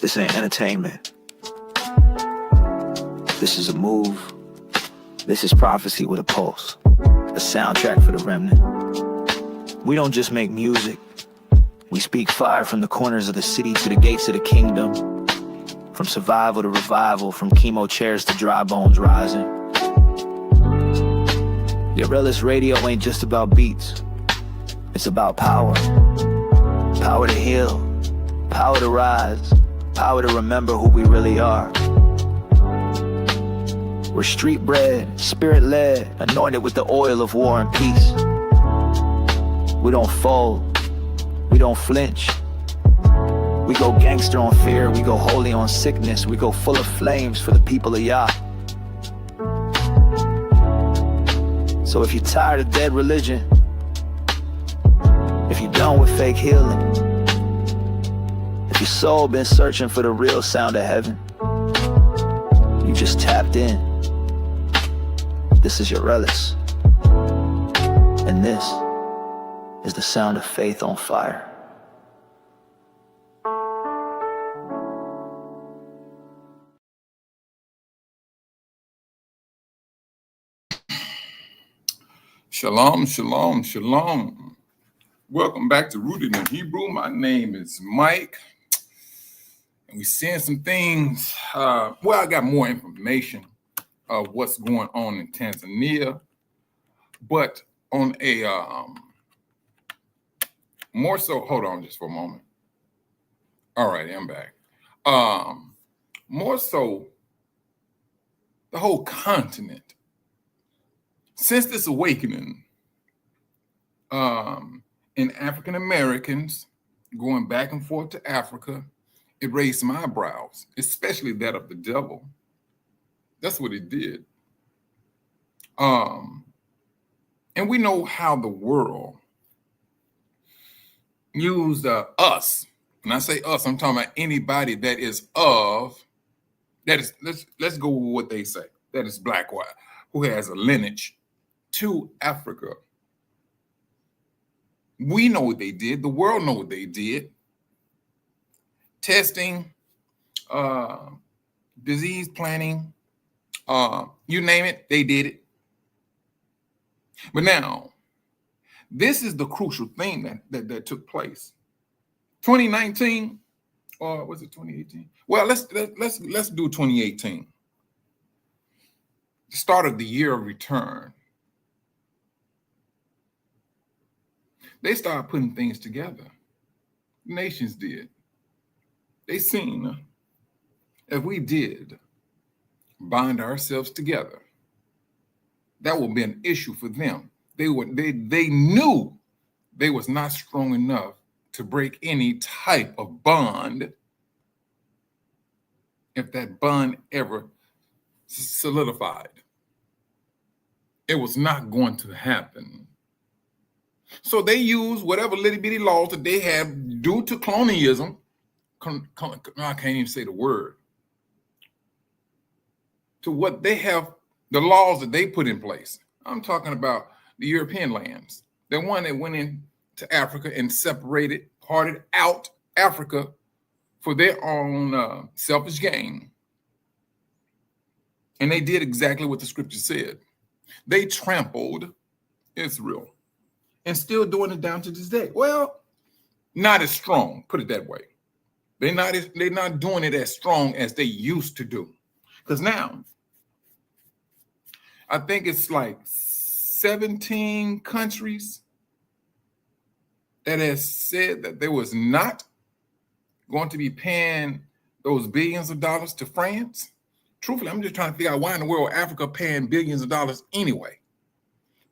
This ain't entertainment. This is a move. This is prophecy with a pulse. A soundtrack for the remnant. We don't just make music. We speak fire from the corners of the city to the gates of the kingdom. From survival to revival, from chemo chairs to dry bones rising. The Aurelius Radio ain't just about beats. It's about power. Power to heal. Power to rise. Power to remember who we really are. We're street bred, spirit led, anointed with the oil of war and peace. We don't fold. We don't flinch. We go gangster on fear. We go holy on sickness. We go full of flames for the people of Yah. So if you're tired of dead religion, if you're done with fake healing, if your soul been searching for the real sound of heaven, you just tapped in. This is your Aurelius. And this is the sound of faith on fire. Shalom, shalom, shalom. Welcome back to Rooted in Hebrew. My name is Mike. And we're seeing some things. I got more information of what's going on in Tanzania. But on a more so, hold on just for a moment. All right, I'm back. More so, the whole continent. Since this awakening in African Americans going back and forth to Africa, it raised my eyebrows, especially that of the devil. That's what it did. And we know how the world used us. When I say us, I'm talking about anybody that is of, that is, let's go with what they say, that is black, white, who has a lineage to Africa. We know what they did. The world know what they did. Testing, disease planning, you name it, they did it. But now, this is the crucial thing that took place. 2019, or was it 2018? Well, let's do 2018. The start of the year of return. They started putting things together. Nations did. They seen if we did bind ourselves together, that would be an issue for them. They knew they was not strong enough to break any type of bond if that bond ever solidified. It was not going to happen. So they used whatever little bitty laws that they have due to colonialism. I can't even say the word. To what they have, the laws that they put in place. I'm talking about the European lands. The one that went into Africa and parted out Africa for their own selfish gain. And they did exactly what the scripture said. They trampled Israel. And still doing it down to this day. Well, not as strong, put it that way. They're not doing it as strong as they used to do. Because now, I think it's like 17 countries that has said that they was not going to be paying those billions of dollars to France. Truthfully, I'm just trying to figure out why in the world Africa paying billions of dollars anyway.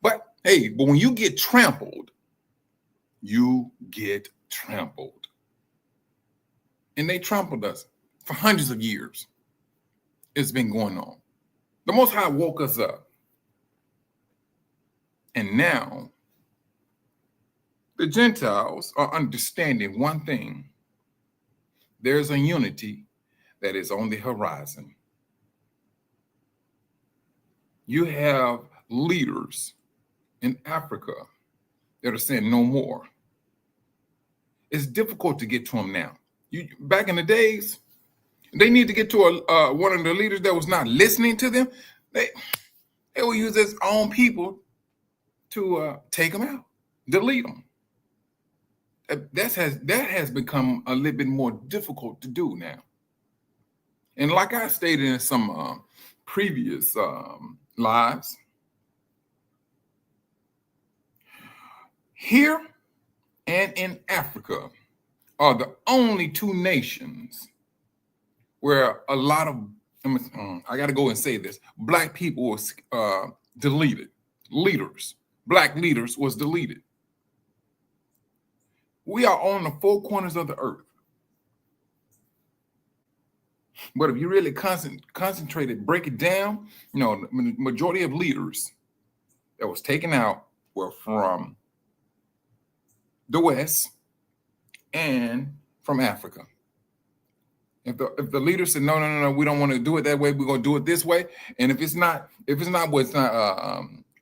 But when you get trampled, you get trampled. And they trampled us for hundreds of years. It's been going on. The Most High woke us up. And now, the Gentiles are understanding one thing. There's a unity that is on the horizon. You have leaders in Africa that are saying no more. It's difficult to get to them now. Back in the days, they need to get to one of the leaders that was not listening to them, they will use their own people to take them out, delete them. That has become a little bit more difficult to do now. And like I stated in some previous lives, here and in Africa are the only two nations where a lot of, I got to go and say this, Black people was deleted. Black leaders was deleted. We are on the four corners of the earth. But if you really concentrated, break it down, the majority of leaders that was taken out were from the West and from Africa. If the leader said no, we don't want to do it that way, we're going to do it this way, and if it's not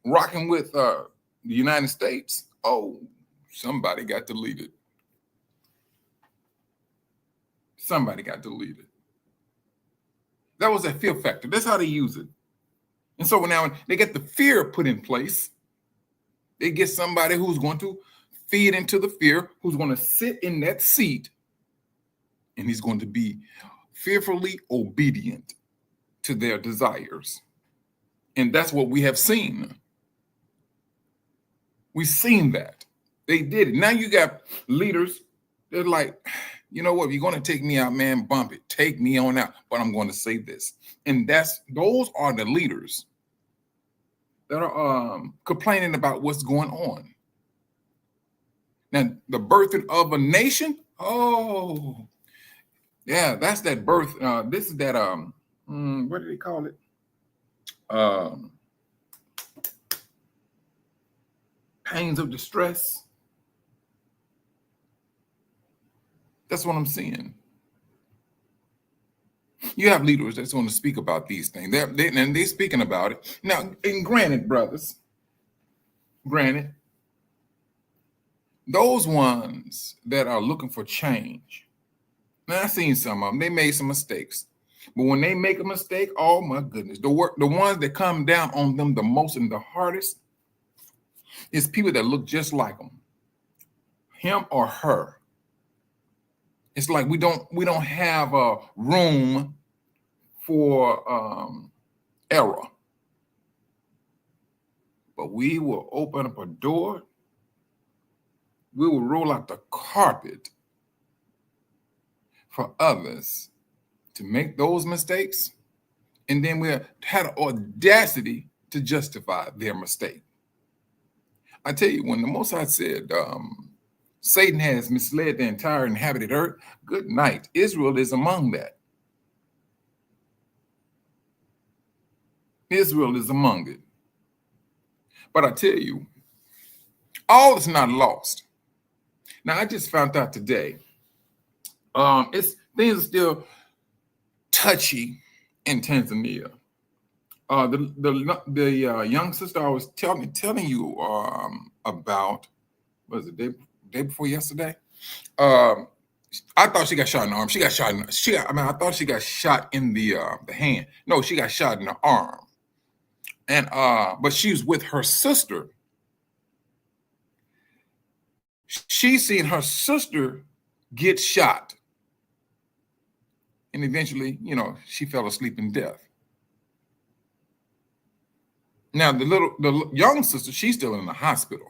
rocking with the United States, somebody got deleted. Somebody got deleted. That was that fear factor. That's how they use it. And so now they get the fear put in place. They get somebody who's going to feed into the fear, who's going to sit in that seat, and he's going to be fearfully obedient to their desires. And that's what we have seen. We've seen that. They did it. Now you got leaders, they're like, you know what, if you're going to take me out, man, bump it. Take me on out. But I'm going to say this. And those are the leaders that are complaining about what's going on. Now, the birthing of a nation, yeah, that's that birth. This is that, what do they call it? Pains of distress. That's what I'm seeing. You have leaders that's going to speak about these things. They're speaking about it. Now, and granted, brothers, those ones that are looking for change, now I've seen some of them, they made some mistakes. But when they make a mistake, oh my goodness, the ones that come down on them the most and the hardest is people that look just like them, him or her. It's like we don't have a room for error. But we will open up a door. We will roll out the carpet for others to make those mistakes. And then we'll have the audacity to justify their mistake. I tell you, when the Most High said, Satan has misled the entire inhabited earth, good night. Israel is among that. Israel is among it. But I tell you, all is not lost. Now, I just found out today, things are still touchy in Tanzania. The young sister I was telling you about, was it day before yesterday? I thought she got shot in the arm. I thought she got shot in the hand. No, she got shot in the arm. And but she was with her sister. She seen her sister get shot. And eventually, she fell asleep in death. Now, the young sister, she's still in the hospital.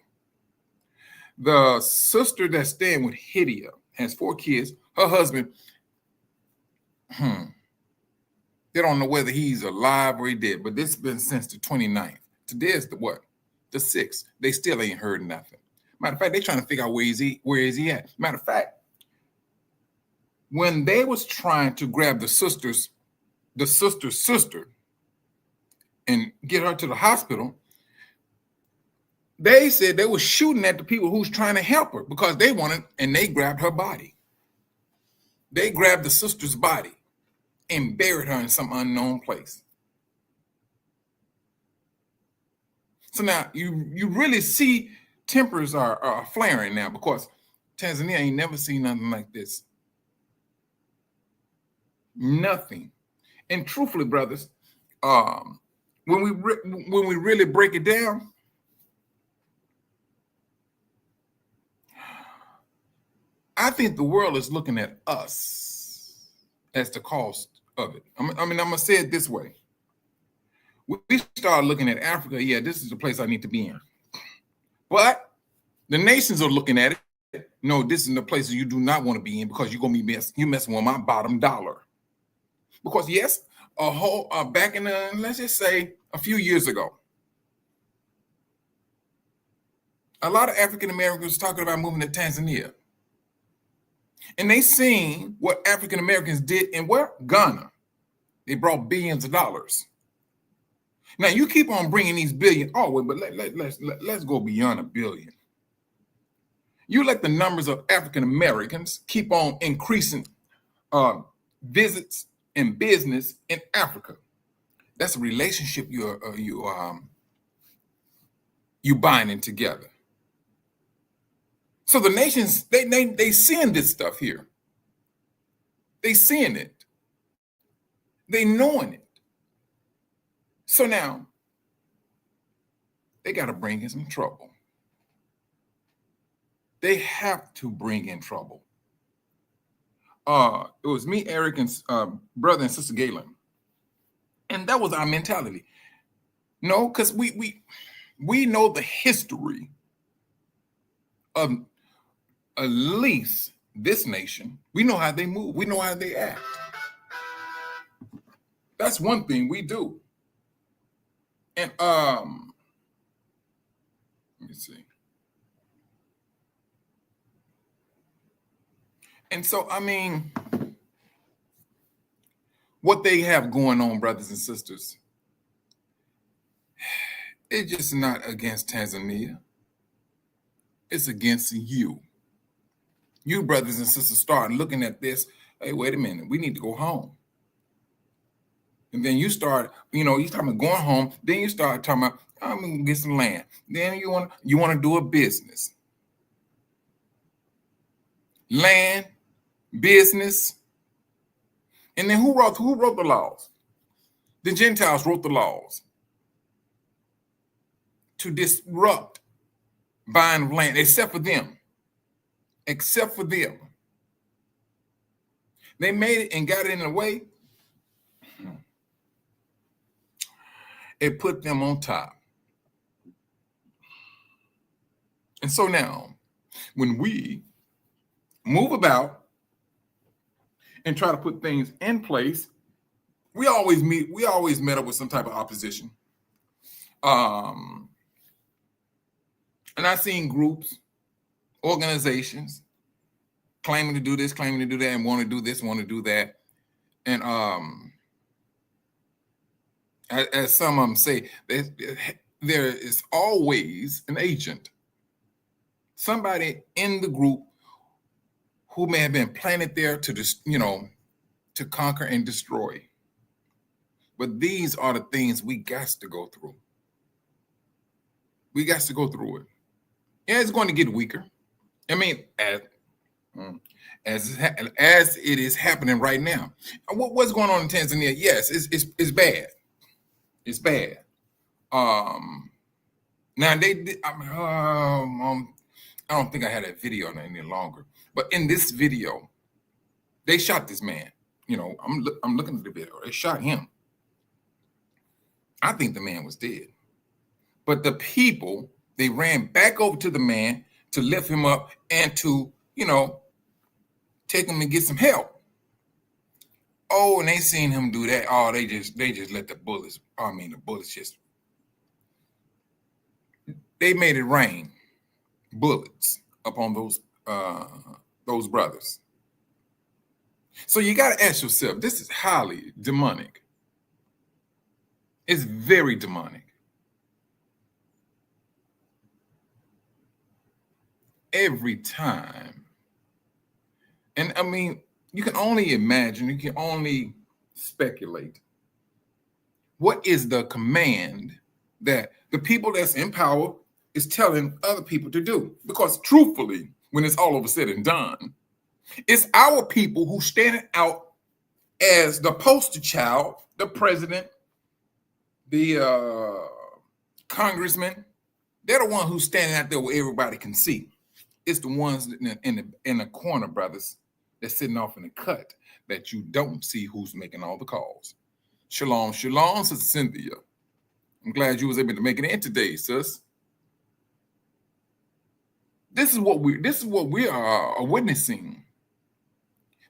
The sister that's staying with Hydia has 4 kids. Her husband, they don't know whether he's alive or he dead, but this has been since the 29th. Today is the 6th. They still ain't heard nothing. Matter of fact, they're trying to figure out where is he at. Matter of fact, when they was trying to grab the sister's sister and get her to the hospital, they said they were shooting at the people who's trying to help her because they wanted, and they grabbed her body. They grabbed the sister's body and buried her in some unknown place. So now you really see tempers are flaring now, because Tanzania ain't never seen nothing like this. Nothing. And truthfully, brothers, when we really break it down, I think the world is looking at us as the cost of it. I mean, I'm gonna say it this way. We start looking at Africa, yeah, this is the place I need to be in. But the nations are looking at it. No, this is the place you do not want to be in because you're gonna be messing with my bottom dollar. Because yes, back in let's just say a few years ago, a lot of African Americans talking about moving to Tanzania. And they seen what African Americans did in where? Ghana. They brought billions of dollars. Now you keep on bringing these billions. Oh, wait, but let's go beyond a billion. You let the numbers of African Americans keep on increasing visits and business in Africa. That's a relationship you binding together. So the nations, they seeing this stuff here. They seeing it. They knowing it. So now they got to bring in some trouble. They have to bring in trouble. It was me, Eric, and brother and sister Galen. And that was our mentality. No, because we know the history of at least this nation. We know how they move. We know how they act. That's one thing we do. And let me see. And so, I mean, what they have going on, brothers and sisters, it's just not against Tanzania. It's against you. You brothers and sisters start looking at this. Hey, wait a minute. We need to go home. And then you start, you talking about going home. Then you start talking about, I'm going to get some land. Then you want to do a business. Land, business. And then who wrote the laws? The Gentiles wrote the laws to disrupt buying of land, except for them. Except for them. They made it and got it in a way. It put them on top. And so now, when we move about and try to put things in place, we always met up with some type of opposition. And I've seen groups, organizations claiming to do this, claiming to do that, and want to do this, want to do that. And as some of them say, there is always an agent, somebody in the group who may have been planted there to conquer and destroy. But these are the things we got to go through. We got to go through it. Yeah, it's going to get weaker. I mean, as it is happening right now. What's going on in Tanzania? Yes, it's bad. It's bad. Now they did. I don't think I had that video on any longer. But in this video, they shot this man. I'm looking at the video. They shot him. I think the man was dead. But the people, they ran back over to the man to lift him up and to, take him and get some help. Oh, and they seen him do that. Oh, they just let the bullets just, they made it rain bullets upon those brothers. So you got to ask yourself, this is highly demonic. It's very demonic. Every time. And I mean, you can only imagine, you can only speculate. What is the command that the people that's in power is telling other people to do? Because truthfully, when it's all over said and done, it's our people who standing out as the poster child, the president, the congressman. They're the one who's standing out there where everybody can see. It's the ones in the corner, brothers, that's sitting off in the cut that you don't see who's making all the calls. Shalom, shalom, Sister Cynthia. I'm glad you was able to make it in today, sis. This is what we are witnessing.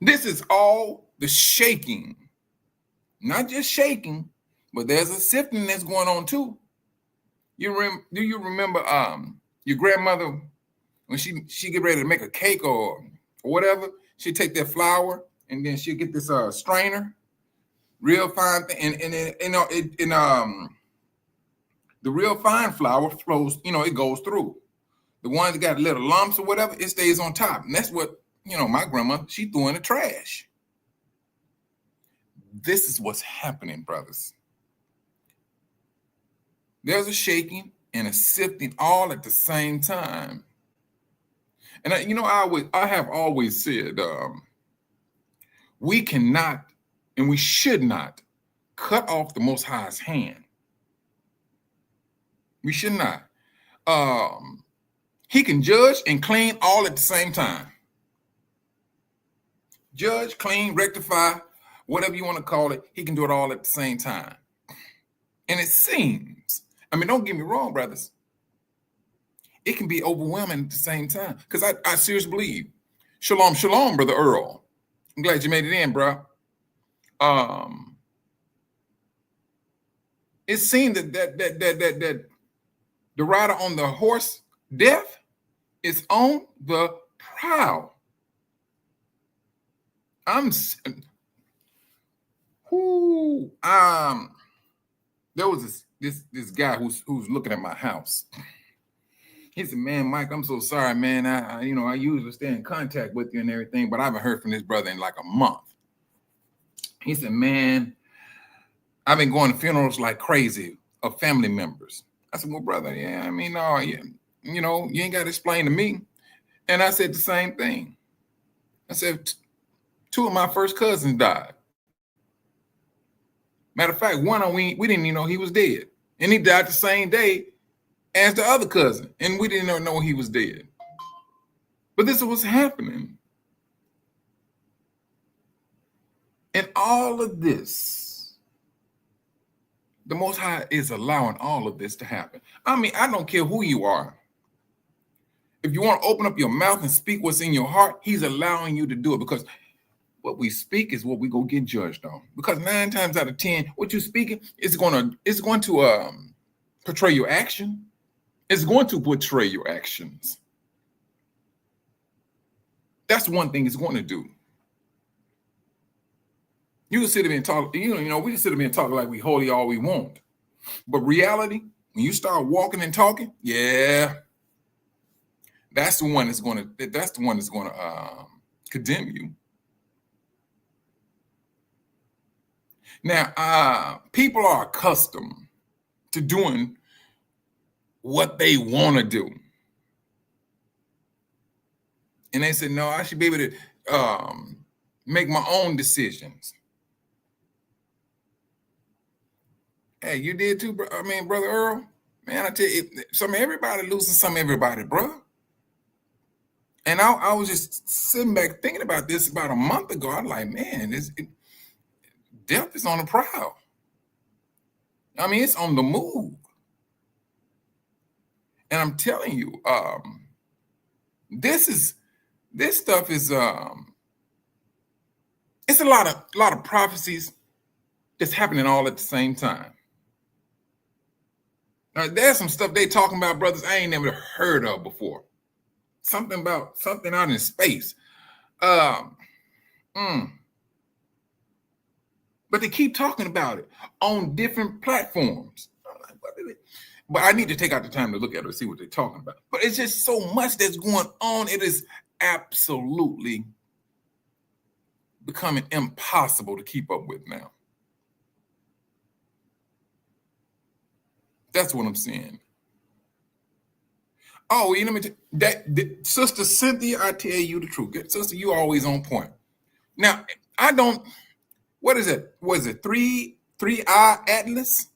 This is all the shaking, not just shaking, but there's a sifting that's going on too. Do you remember your grandmother when she get ready to make a cake or whatever? She'd take that flour and then she'd get this strainer, real fine thing, and the real fine flour flows. It goes through. The ones that got little lumps or whatever, it stays on top, and that's what my grandma she threw in the trash. This is what's happening, brothers. There's a shaking and a sifting all at the same time. And I have always said we cannot and we should not cut off the Most High's hand. We should not. He can judge and clean all at the same time. Judge, clean, rectify, whatever you want to call it. He can do it all at the same time. And it seems, don't get me wrong, brothers. It can be overwhelming at the same time. Because I seriously believe. Shalom, shalom, Brother Earl. I'm glad you made it in, bro. It seemed that the rider on the horse, death, is on the prowl. There was this guy who's looking at my house. He said, "Man, Mike, I'm so sorry, man. I usually stay in contact with you and everything, but I haven't heard from this brother in like a month." He said, "Man, I've been going to funerals like crazy of family members." I said, "Well, brother, yeah, no, you ain't got to explain to me." And I said the same thing. I said, two of my first cousins died. Matter of fact, one we didn't even know he was dead. And he died the same day as the other cousin. And we didn't even know he was dead. But this is what's happening. And all of this, the Most High is allowing all of this to happen. I don't care who you are. If you want to open up your mouth and speak what's in your heart, he's allowing you to do it, because what we speak is what we go get judged on. Because 9 times out of 10, what you're speaking is going to portray your action. It's going to portray your actions. That's one thing it's going to do. You can sit there and talk, we can sit there and talk like we holy all we want. But reality, when you start walking and talking, yeah, that's the one that's going to condemn you. Now, people are accustomed to doing what they want to do. And they said, no, I should be able to make my own decisions. Hey, you did too, bro. Brother Earl, man, I tell you, everybody losing some everybody, bro. And I was just sitting back thinking about this about a month ago. I'm like, man, death is on the prowl. It's on the move. And I'm telling you, this stuff is it's a lot of prophecies that's happening all at the same time. Now, there's some stuff they talking about, brothers, I ain't never heard of before. Something out in space. But they keep talking about it on different platforms. But I need to take out the time to look at it and see what they're talking about. But it's just so much that's going on. It is absolutely becoming impossible to keep up with now. That's what I'm saying. Oh, Sister Cynthia, I tell you the truth. Sister, you always on point. Now, what is it? Was it 3-eye atlas?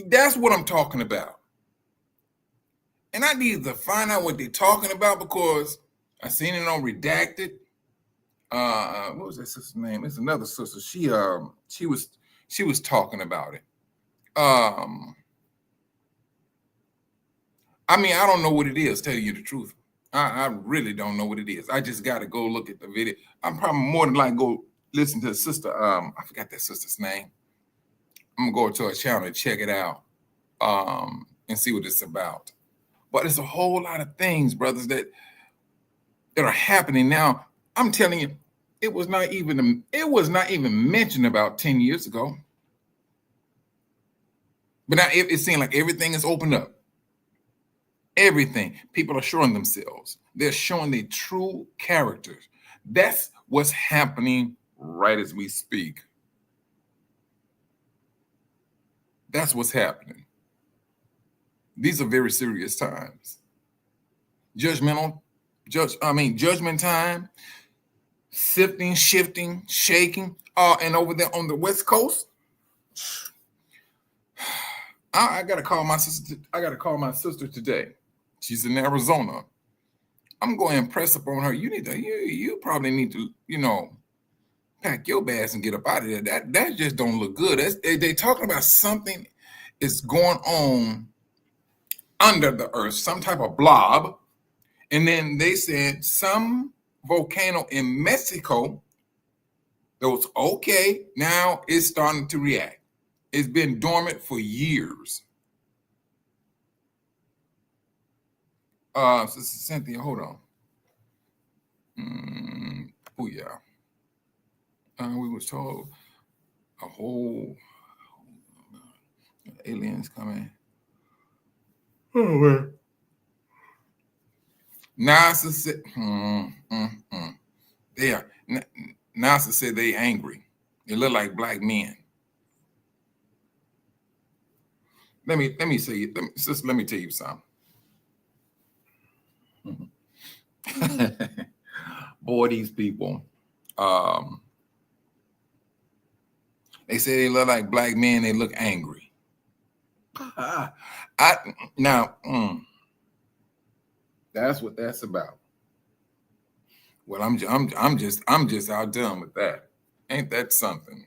That's what I'm talking about. And I need to find out what they're talking about because I seen it on Redacted. What was that sister's name? It's another sister. She was talking about it. I mean, I don't know what it is, tell you the truth. I really don't know what it is. I just got to go look at the video. I'm probably more than likely go listen to the sister. I forgot that sister's name. I'm going to go to her channel and check it out and see what it's about. But it's a whole lot of things, brothers, that are happening now. I'm telling you, it was not even mentioned about 10 years ago. But now it seems like everything is opened up. Everything. People are showing themselves. They're showing their true characters. That's what's happening right as we speak. That's what's happening. These are very serious times. Judgment time, sifting, shifting, shaking. And over there on the West Coast, I gotta call my sister. I gotta call my sister today. She's in Arizona. I'm going to impress upon her. You probably need to, pack your bags and get up out of there. That just don't look good. They talking about something is going on under the earth, some type of blob. And then they said some volcano in Mexico that was okay. Now it's starting to react. It's been dormant for years. Sister Cynthia, hold on. Booyah. We was told a whole aliens coming. Oh man. NASA said, NASA said they angry. They look like black men. Let me say, sister, let me tell you something. Boy, these people, they say they look like black men. They look angry. That's what that's about. Well, I'm just outdone with that. Ain't that something?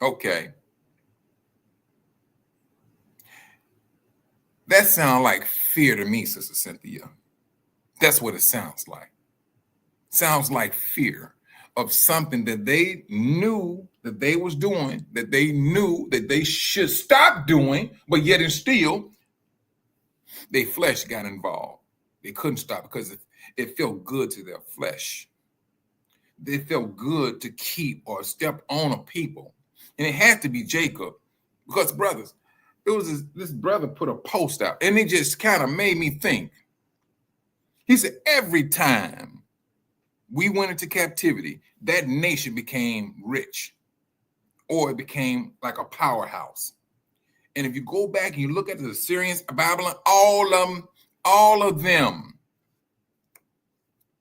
Okay. That sounds like fear to me, Sister Cynthia. That's what it sounds like. Sounds like fear of something that they knew that they was doing, that they knew that they should stop doing, but yet and still, their flesh got involved. They couldn't stop because it felt good to their flesh. They felt good to keep or step on a people. And it had to be Jacob because, brothers, it was this brother put a post out and it just kind of made me think. He said, every time we went into captivity, that nation became rich or it became like a powerhouse. And if you go back and you look at the Assyrians, Babylon, all of them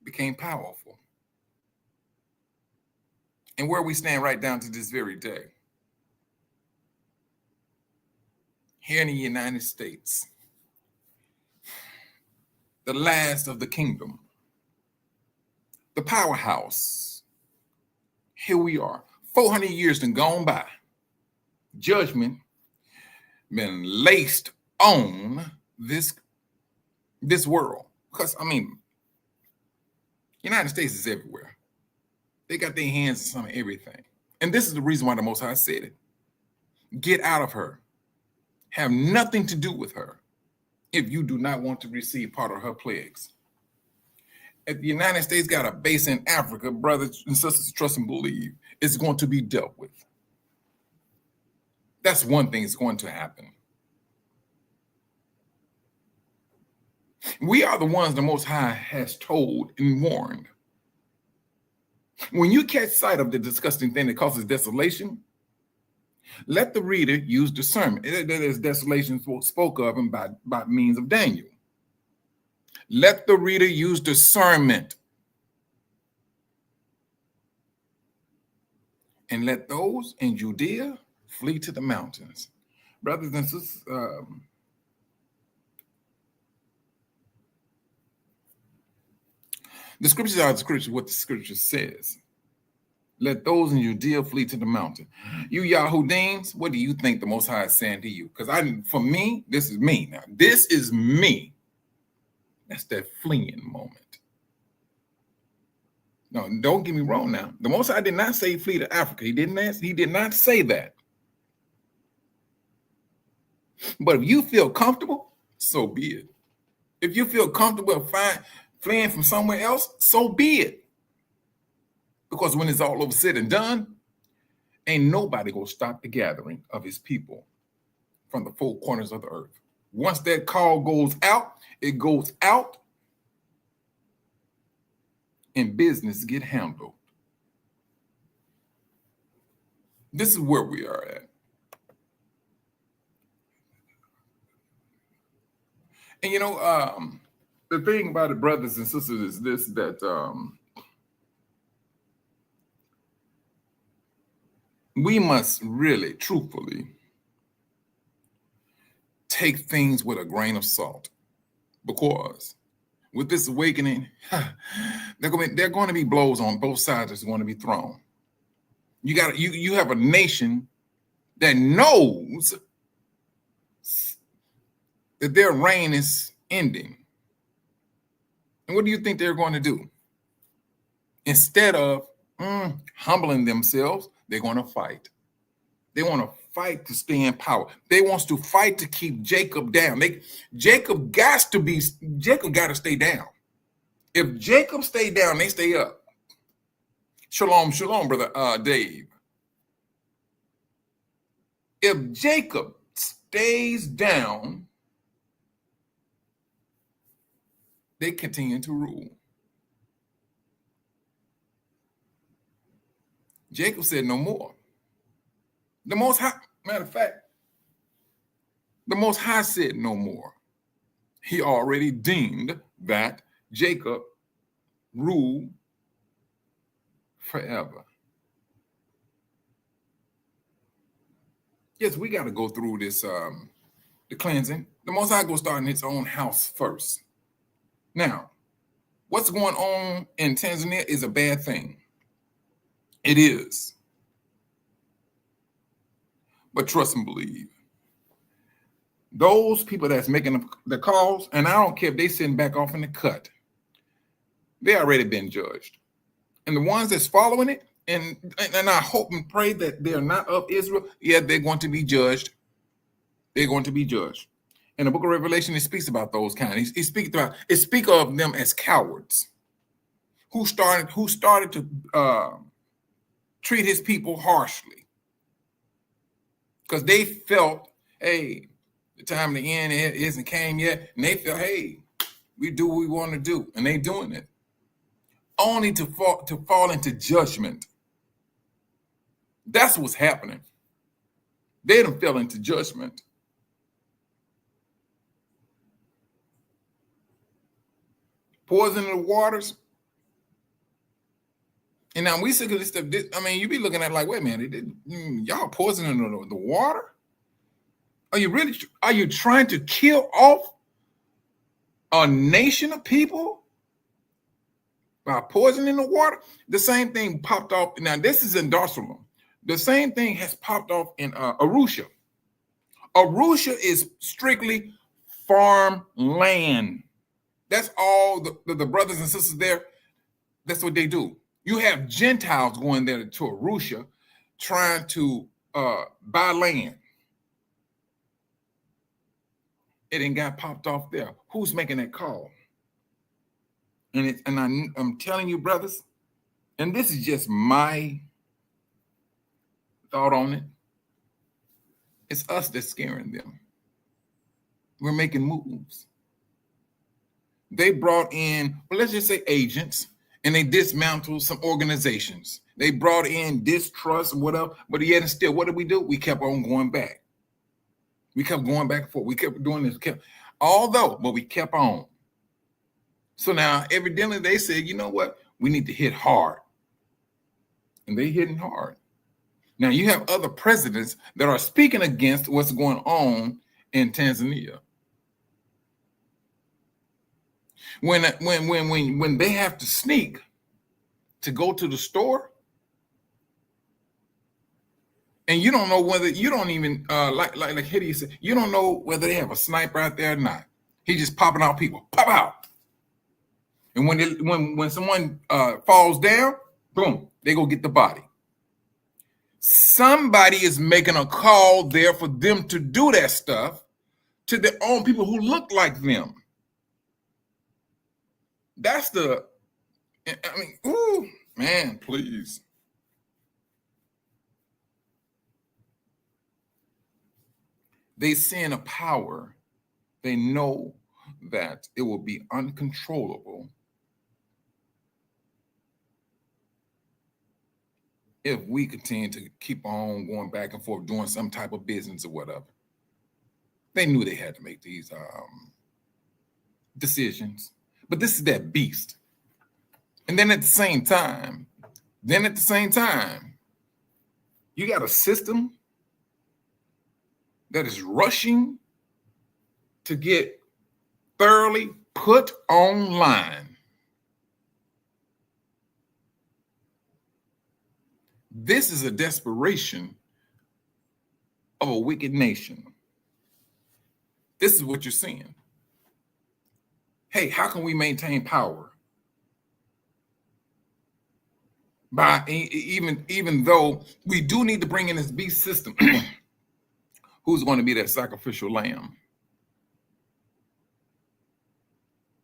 became powerful. And where we stand right down to this very day, here in the United States, the last of the kingdom, the powerhouse, here we are, 400 years done gone by, judgment been laced on this world. Because, United States is everywhere. They got their hands in some of everything. And this is the reason why the Most High said it. Get out of her. Have nothing to do with her if you do not want to receive part of her plagues. If the United States got a base in Africa, brothers and sisters, trust and believe, it's going to be dealt with. That's one thing that's going to happen. We are the ones the Most High has told and warned. When you catch sight of the disgusting thing that causes desolation, let the reader use discernment. That is desolation spoke of and by means of Daniel. Let the reader use discernment. and let those in Judea flee to the mountains. Brothers and sisters, the scriptures are the scriptures, what the scripture says. Let those in Judea flee to the mountain. You Yahudims, what do you think the Most High is saying to you? Because for me, this is me. Now, this is me. That's that fleeing moment. No, don't get me wrong now. The Most High did not say flee to Africa. He did not say that. But if you feel comfortable, so be it. If you feel comfortable fleeing from somewhere else, so be it. Because when it's all over said and done, ain't nobody gonna stop the gathering of his people from the four corners of the earth. Once that call goes out, it goes out, and business get handled. This is where we are at. And the thing about it, brothers and sisters, is this, that we must really, truthfully, take things with a grain of salt, because with this awakening, there are going to be blows on both sides that's going to be thrown. You have a nation that knows that their reign is ending. And what do you think they're going to do? Instead of humbling themselves, they're going to fight. They want to fight to stay in power. They want to fight to keep Jacob down. Jacob got to stay down. If Jacob stay down, they stay up. Shalom, shalom, brother Dave. If Jacob stays down, they continue to rule. Jacob said no more. The Most High, matter of fact, the Most High said no more. He already deemed that Jacob ruled forever. Yes, we got to go through this, the cleansing. The Most High will start in his own house first. Now, what's going on in Tanzania is a bad thing. It is. But trust and believe. Those people that's making the calls, and I don't care if they sitting back off in the cut, they already been judged. And the ones that's following it, and I hope and pray that they're not of Israel, yeah, they're going to be judged. They're going to be judged. In the book of Revelation, it speaks about those kind. It speaks of them as cowards who started to treat his people harshly because they felt, hey, the time of the end isn't came yet, and they felt, hey, we do what we want to do, and they doing it, only to fall into judgment. That's what's happening. They done fell into judgment. Poison in the waters. And now we sick of this stuff. You be looking at it like, wait a minute, y'all poisoning the water? Are you trying to kill off a nation of people by poisoning the water? The same thing popped off. Now this is in Dar es Salaam. The same thing has popped off in Arusha. Arusha is strictly farm land. That's all the brothers and sisters there. That's what they do. You have Gentiles going there to Arusha trying to buy land. It ain't got popped off there. Who's making that call? And I'm telling you, brothers, and this is just my thought on it. It's us that's scaring them. We're making moves. They brought in, well, let's just say agents, and they dismantled some organizations. They brought in distrust and whatever, but yet and still, what did we do? We kept on going back. We kept going back and forth. We kept doing this, but we kept on. So now, evidently, they said, you know what? We need to hit hard. And they hitting hard. Now you have other presidents that are speaking against what's going on in Tanzania. When they have to sneak to go to the store, and you don't know whether, you don't even like Hitty said, you don't know whether they have a sniper out there or not. He's just popping out people, pop out. And when someone falls down, boom, they go get the body. Somebody is making a call there for them to do that stuff to their own people who look like them. That's the, I mean, ooh, man, please. They seeing a power. They know that it will be uncontrollable if we continue to keep on going back and forth doing some type of business or whatever. They knew they had to make these decisions. But this is that beast. And then at the same time, you got a system that is rushing to get thoroughly put online. This is a desperation of a wicked nation. This is what you're seeing. Hey, how can we maintain power? By even though we do need to bring in this beast system, who's going to be that sacrificial lamb?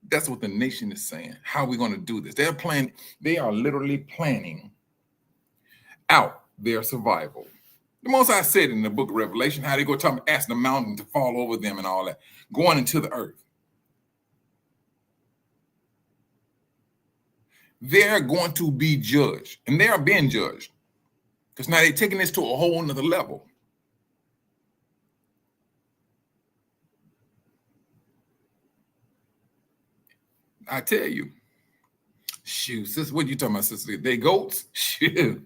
That's what the nation is saying. How are we going to do this? They are literally planning out their survival. The Most High said in the book of Revelation, how they go ask the mountain to fall over them and all that, going into the earth. They're going to be judged, and they are being judged, because now they're taking this to a whole nother level. I tell you, shoot, sis, what you talking about, sister? They goats? Shoot.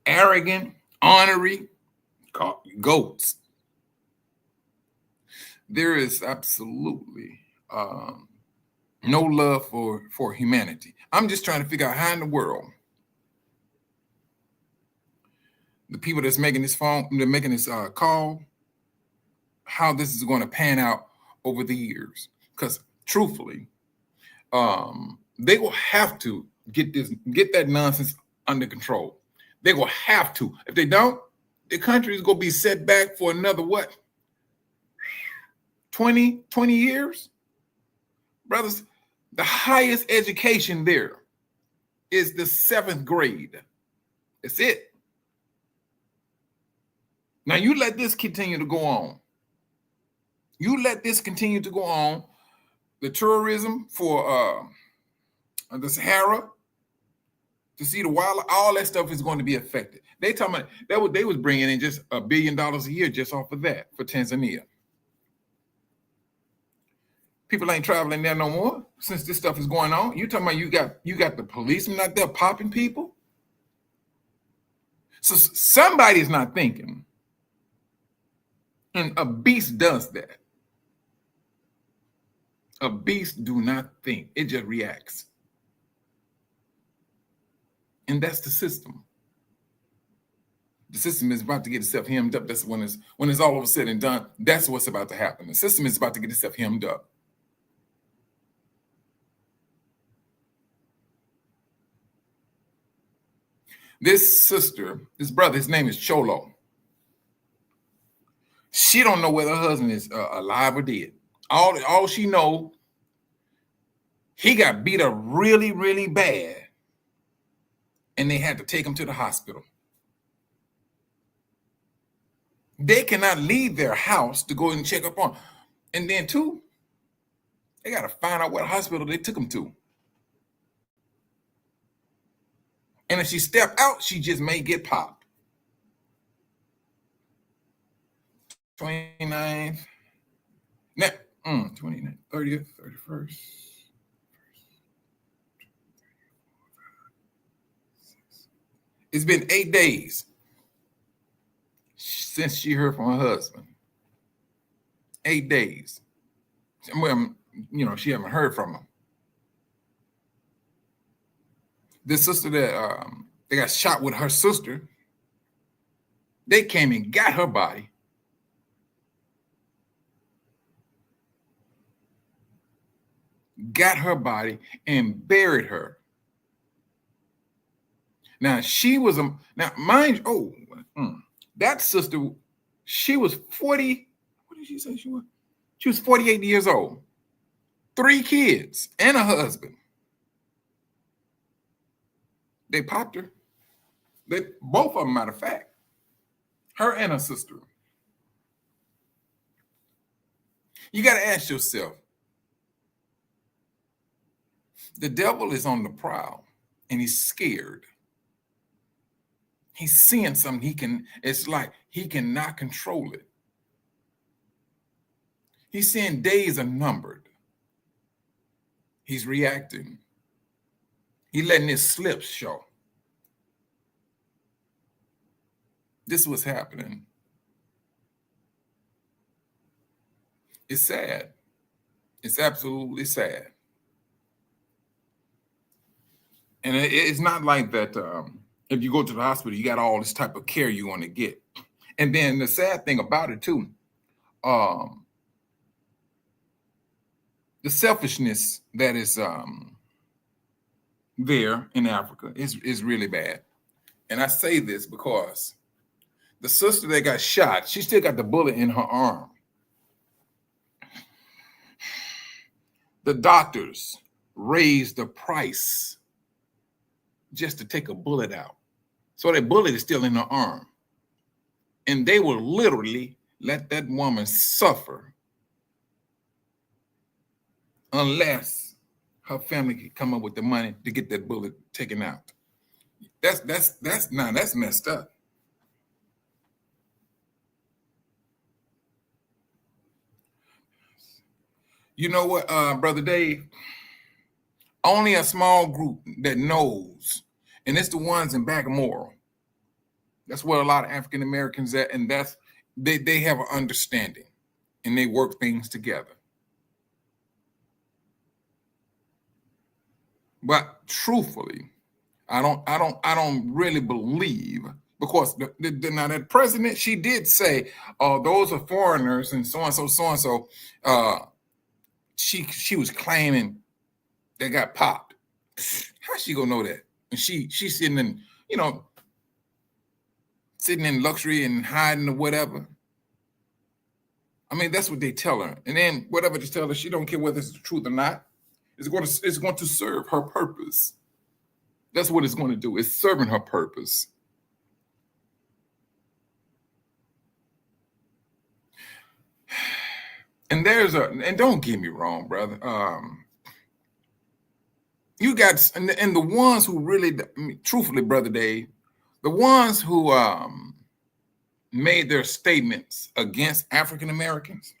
Arrogant, ornery, goats. There is absolutely no love for humanity. I'm just trying to figure out how in the world the people that's making this call, how this is going to pan out over the years. Because truthfully, they will have to get that nonsense under control. They will have to. If they don't, the country is going to be set back for another, what, 20 years? Brothers, the highest education there is the 7th grade. That's it. Now, you let this continue to go on. The tourism for the Sahara, to see the wild, all that stuff is going to be affected. They talking about that they was bringing in just $1 billion a year just off of that for Tanzania. People ain't traveling there no more since this stuff is going on. You talking about you got the policemen out there popping people. So somebody's not thinking, and a beast does that. A beast do not think; it just reacts. And that's the system. The system is about to get itself hemmed up. That's when it's all over said and done. That's what's about to happen. The system is about to get itself hemmed up. This sister, this brother, his name is Cholo. She don't know whether her husband is alive or dead. All she know, he got beat up really, really bad, and they had to take him to the hospital. They cannot leave their house to go and check up on. And then, too, they got to find out what hospital they took him to. And if she step out, she just may get popped. 29th, 29th, 30th, 31st. It's been 8 days since she heard from her husband. 8 days. Well, she haven't heard from him. This sister that they got shot with her sister, they came and got her body. Got her body and buried her. Now she was that sister, she was 40. What did she say she was? She was 48 years old, 3 kids and a husband. They popped her. Both of them, matter of fact, her and her sister. You got to ask yourself, the devil is on the prowl and he's scared. He's seeing something it's like he cannot control it. He's seeing days are numbered. He's reacting. He's letting his slips show. This is what's happening. It's sad. It's absolutely sad. And it's not like that if you go to the hospital, you got all this type of care you want to get. And then the sad thing about it too, the selfishness that is there in Africa is really bad. And I say this because the sister that got shot, she still got the bullet in her arm. The doctors raised the price just to take a bullet out. So that bullet is still in her arm. And they will literally let that woman suffer unless her family can come up with the money to get that bullet taken out. That's messed up. You know what, Brother Dave? Only a small group that knows, and it's the ones in Bagamoyo. That's where a lot of African Americans at, and they have an understanding, and they work things together. But truthfully, I don't really believe, because now that president, she did say, those are foreigners and so and so. She was claiming they got popped. How's she gonna know that? And she's sitting in, sitting in luxury and hiding or whatever. I mean, that's what they tell her. And then whatever they tell her, she don't care whether it's the truth or not. It's going to serve her purpose. That's what it's going to do. It's serving her purpose. And and don't get me wrong, brother. You got, and the ones who really, truthfully, Brother Dave, the ones who made their statements against African Americans,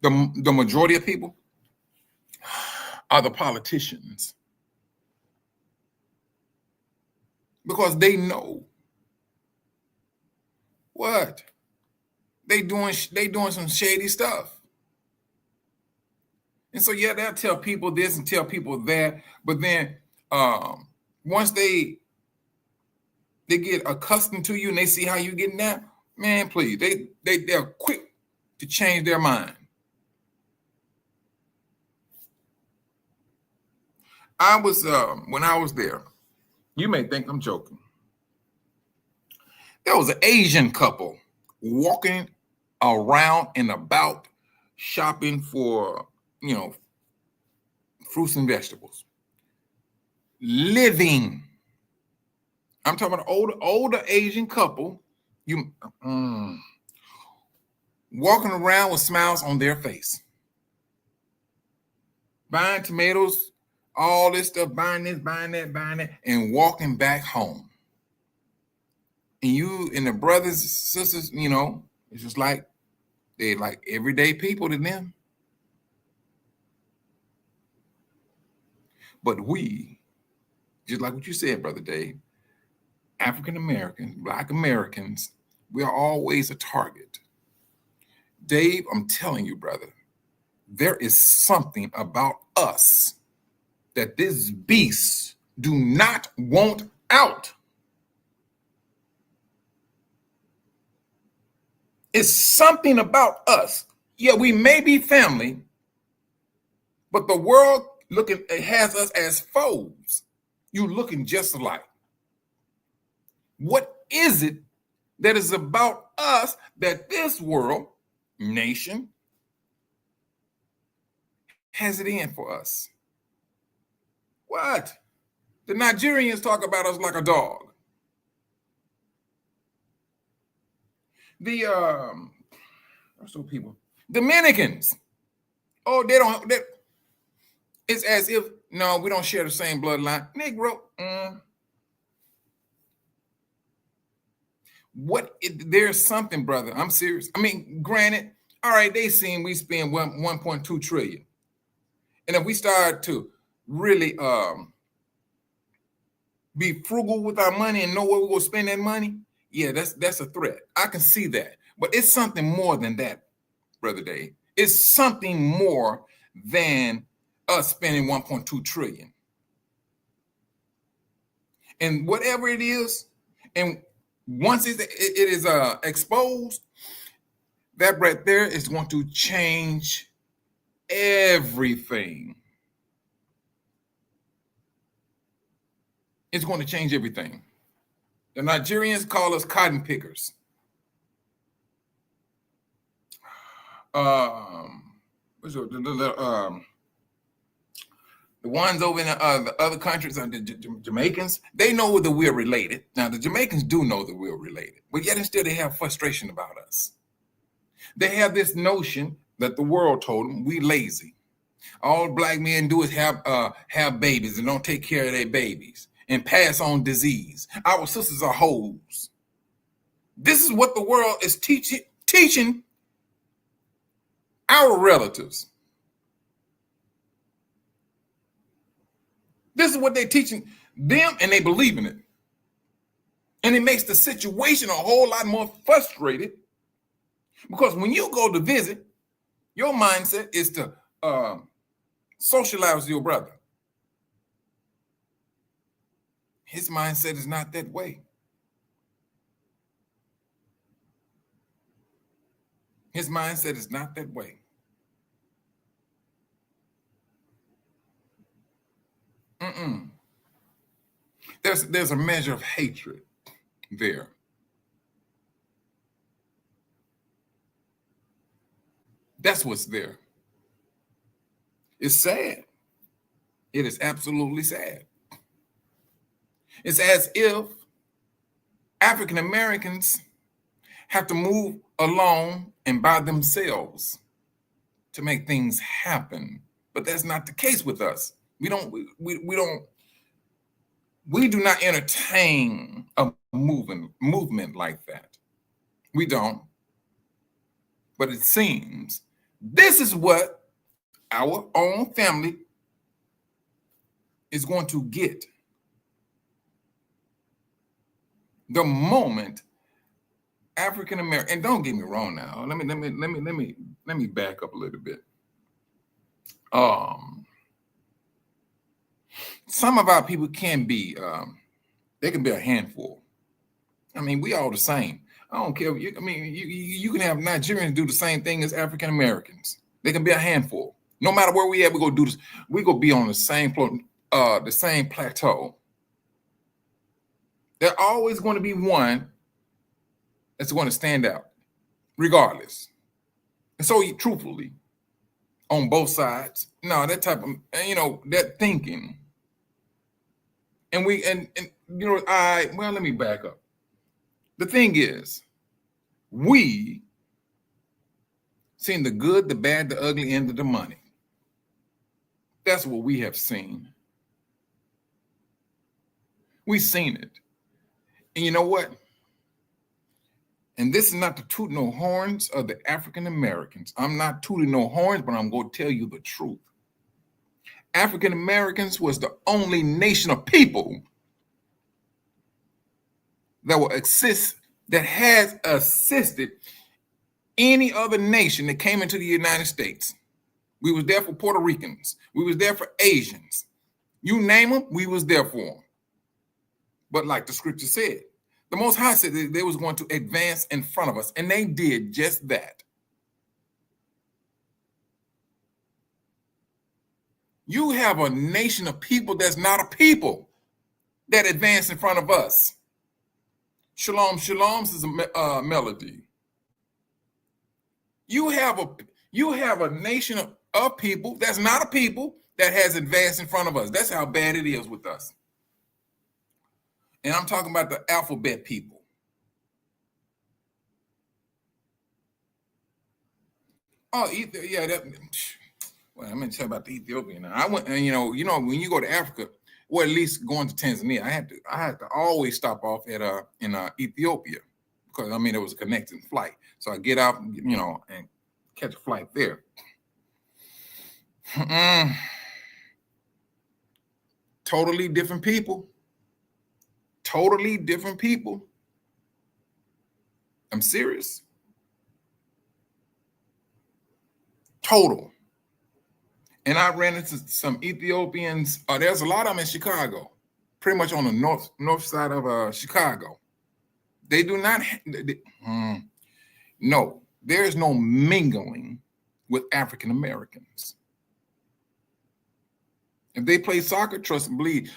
the majority of people, are the politicians. Because they know what they doing some shady stuff. And so, yeah, they'll tell people this and tell people that. But then once they get accustomed to you and they see how you getting that, man, please, they're quick to change their mind. When I was there, you may think I'm joking. There was an Asian couple walking around and about shopping for, fruits and vegetables. Living. I'm talking about an older Asian couple, walking around with smiles on their face. Buying tomatoes, all this stuff, buying this, buying that, and walking back home. And you and the brothers, sisters, it's just like they're like everyday people to them. But we, just like what you said, Brother Dave, African Americans, Black Americans, we are always a target. Dave, I'm telling you, brother, there is something about us that this beast do not want out. It's something about us. Yeah, we may be family, but the world has us as foes. You looking just alike. What is it that is about us that this world, nation, has it in for us? What? The Nigerians talk about us like a dog. The so people, Dominicans, oh, it's as if, no, we don't share the same bloodline. Negro, there's something, brother. I'm serious. I mean, granted, all right, they seen we spend 1.2 trillion. And if we start to really be frugal with our money and know where we're going to spend that money, yeah, that's a threat. I can see that. But it's something more than that, Brother Dave. It's something more than us spending 1.2 trillion. And whatever it is, and once it is exposed, that right there is going to change everything. It's going to change everything. The Nigerians call us cotton pickers. The ones over in the other countries, the Jamaicans, they know that we're related. Now, the Jamaicans do know that we're related, but yet and still they have frustration about us. They have this notion that the world told them we lazy. All Black men do is have babies and don't take care of their babies and pass on disease. Our sisters are hoes. This is what the world is teaching our relatives. This is what they're teaching them, and they believe in it. And it makes the situation a whole lot more frustrated, because when you go to visit, your mindset is to socialize with your brother. His mindset is not that way. His mindset is not that way. There's a measure of hatred there. That's what's there. It's sad. It is absolutely sad. It's as if African Americans have to move alone and by themselves to make things happen. But that's not the case with us. We do not entertain a movement like that. We don't. But it seems this is what our own family is going to get the moment African American. And don't get me wrong now. Let me back up a little bit. Some of our people can be, they can be a handful. I mean, we all the same. I don't care. You can have Nigerians do the same thing as African Americans. They can be a handful. No matter where we at, we go do this. We go be on the same plateau. There's always going to be one that's going to stand out, regardless. And so, truthfully, on both sides, no, that type of, that thinking. And let me back up. The thing is, we seen the good, the bad, the ugly end of the money. That's what we have seen. We've seen it. And you know what? And this is not to toot no horns of the African Americans. I'm not tooting no horns, but I'm going to tell you the truth. African Americans was the only nation of people that has assisted any other nation that came into the United States. We was there for Puerto Ricans. We was there for Asians. You name them, we was there for them. But like the scripture said, the Most High said that they was going to advance in front of us, and they did just that. You have a nation of people that's not a people that advance in front of us. Shalom, shalom is a melody. You have a nation of people that's not a people that has advanced in front of us. That's how bad it is with us. And I'm talking about the alphabet people. Oh, yeah, well, I'm going to tell about the Ethiopian now. I went, and you know, when you go to Africa, or at least going to Tanzania, I had to always stop off at in Ethiopia, because I mean it was a connecting flight. So I get out, you know, and catch a flight there. Totally different people. Totally different people. I'm serious. Total. And I ran into some Ethiopians. There's a lot of them in Chicago, pretty much on the north side of Chicago. They do not. No, there is no mingling with African Americans. If they play soccer, trust and believe.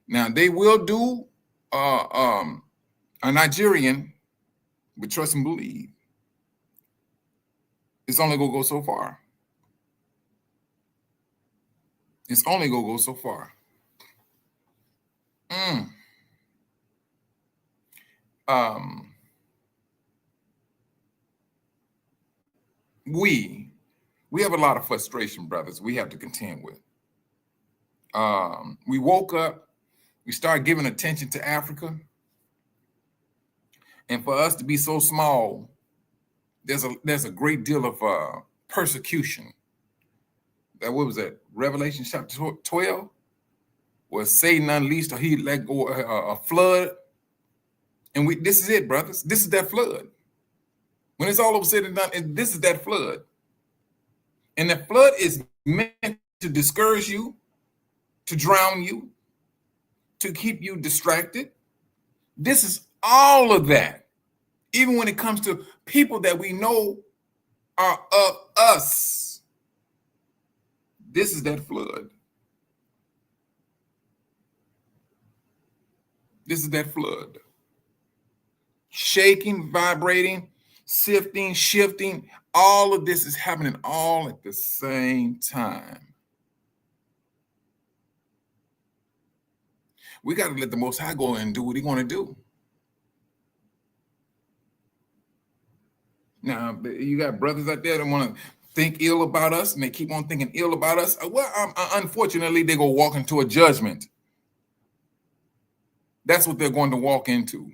Now they will do a Nigerian, but trust and believe. It's only gonna go so far. It's only gonna go so far. We have a lot of frustration, brothers, we have to contend with. We woke up, we started giving attention to Africa. And for us to be so small, there's a great deal of persecution. What was that? Revelation chapter 12, where Satan unleashed, or he let go a flood. And this is it, brothers. This is that flood. When it's all over said and done, this is that flood. And the flood is meant to discourage you, to drown you, to keep you distracted. This is all of that. Even when it comes to people that we know are of us. This is that flood. This is that flood. Shaking, vibrating, sifting, shifting. All of this is happening all at the same time. We got to let the Most High go and do what He's going to do. Now, you got brothers out there that want to think ill about us, and they keep on thinking ill about us. Well, unfortunately, they go walk into a judgment. That's what they're going to walk into.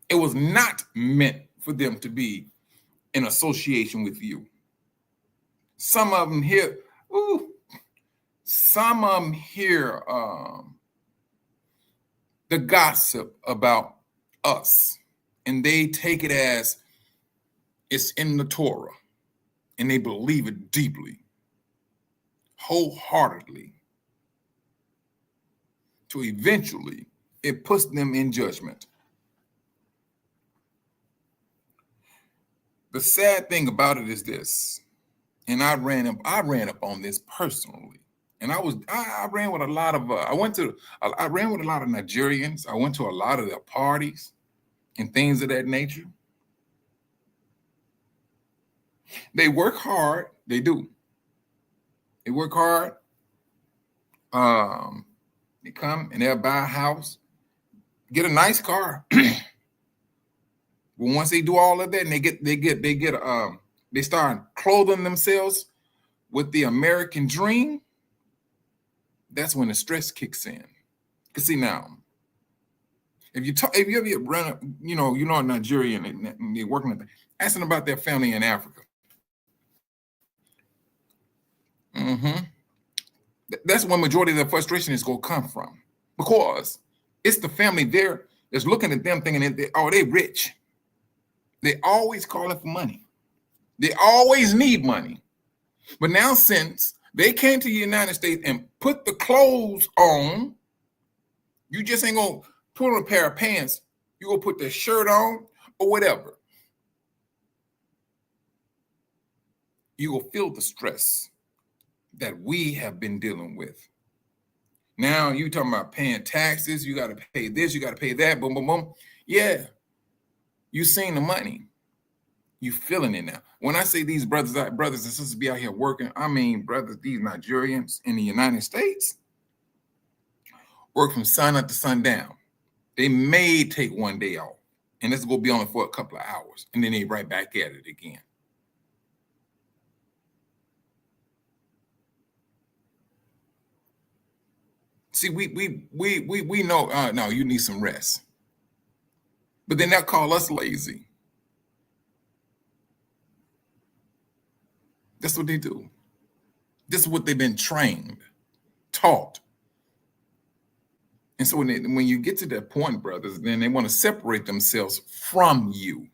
It was not meant for them to be in association with you. Some of them hear the gossip about us, and they take it as it's in the Torah, and they believe it deeply, wholeheartedly, to eventually it puts them in judgment. The sad thing about it is this, and I ran up on this personally. And I ran with a lot of I ran with a lot of Nigerians. I went to a lot of their parties and things of that nature. They work hard. They do. They work hard. They come and they'll buy a house, get a nice car. But once they do all of that, and they start clothing themselves with the American dream, that's when the stress kicks in. Cause see now, if you ever run, you know a Nigerian and they're working with them, asking about their family in Africa. That's where majority of the frustration is going to come from, because it's the family there that's looking at them thinking that they rich. They always calling for money. They always need money. But now, since they came to the United States and put the clothes on, you just ain't gonna put on a pair of pants. You gonna put the shirt on or whatever. You will feel the stress that we have been dealing with. Now you talking about paying taxes. You got to pay this. You got to pay that. Boom, boom, boom. Yeah, you seen the money. You feeling it now. When I say these brothers and sisters be out here working, I mean brothers, these Nigerians in the United States work from sun up to sundown. They may take one day off, and this will be only for a couple of hours, and then they right back at it again. See, we know, no, you need some rest. But then they'll call us lazy. That's what they do. This is what they've been trained, taught. And so when you get to that point, brothers, then they want to separate themselves from you.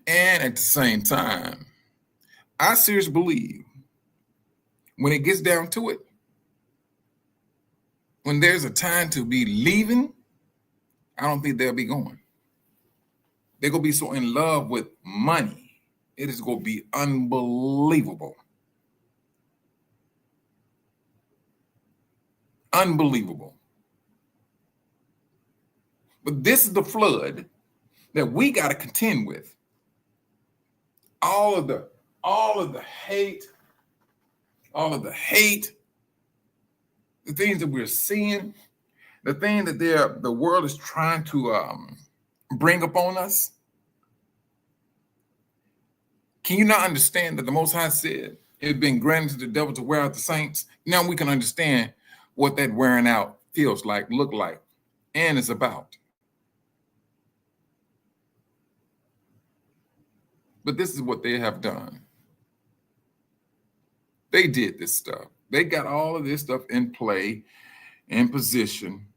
And at the same time, I seriously believe when it gets down to it, when there's a time to be leaving, I don't think they'll be going. They're going to be so in love with money. It is going to be unbelievable. Unbelievable. But this is the flood that we got to contend with. All of the hate, the things that we're seeing, the thing that the world is trying to bring upon us. Can you not understand that the Most High said it had been granted to the devil to wear out the saints? Now we can understand what that wearing out feels like, look like, and is about. But this is what they have done. They did this stuff. They got all of this stuff in play, in position.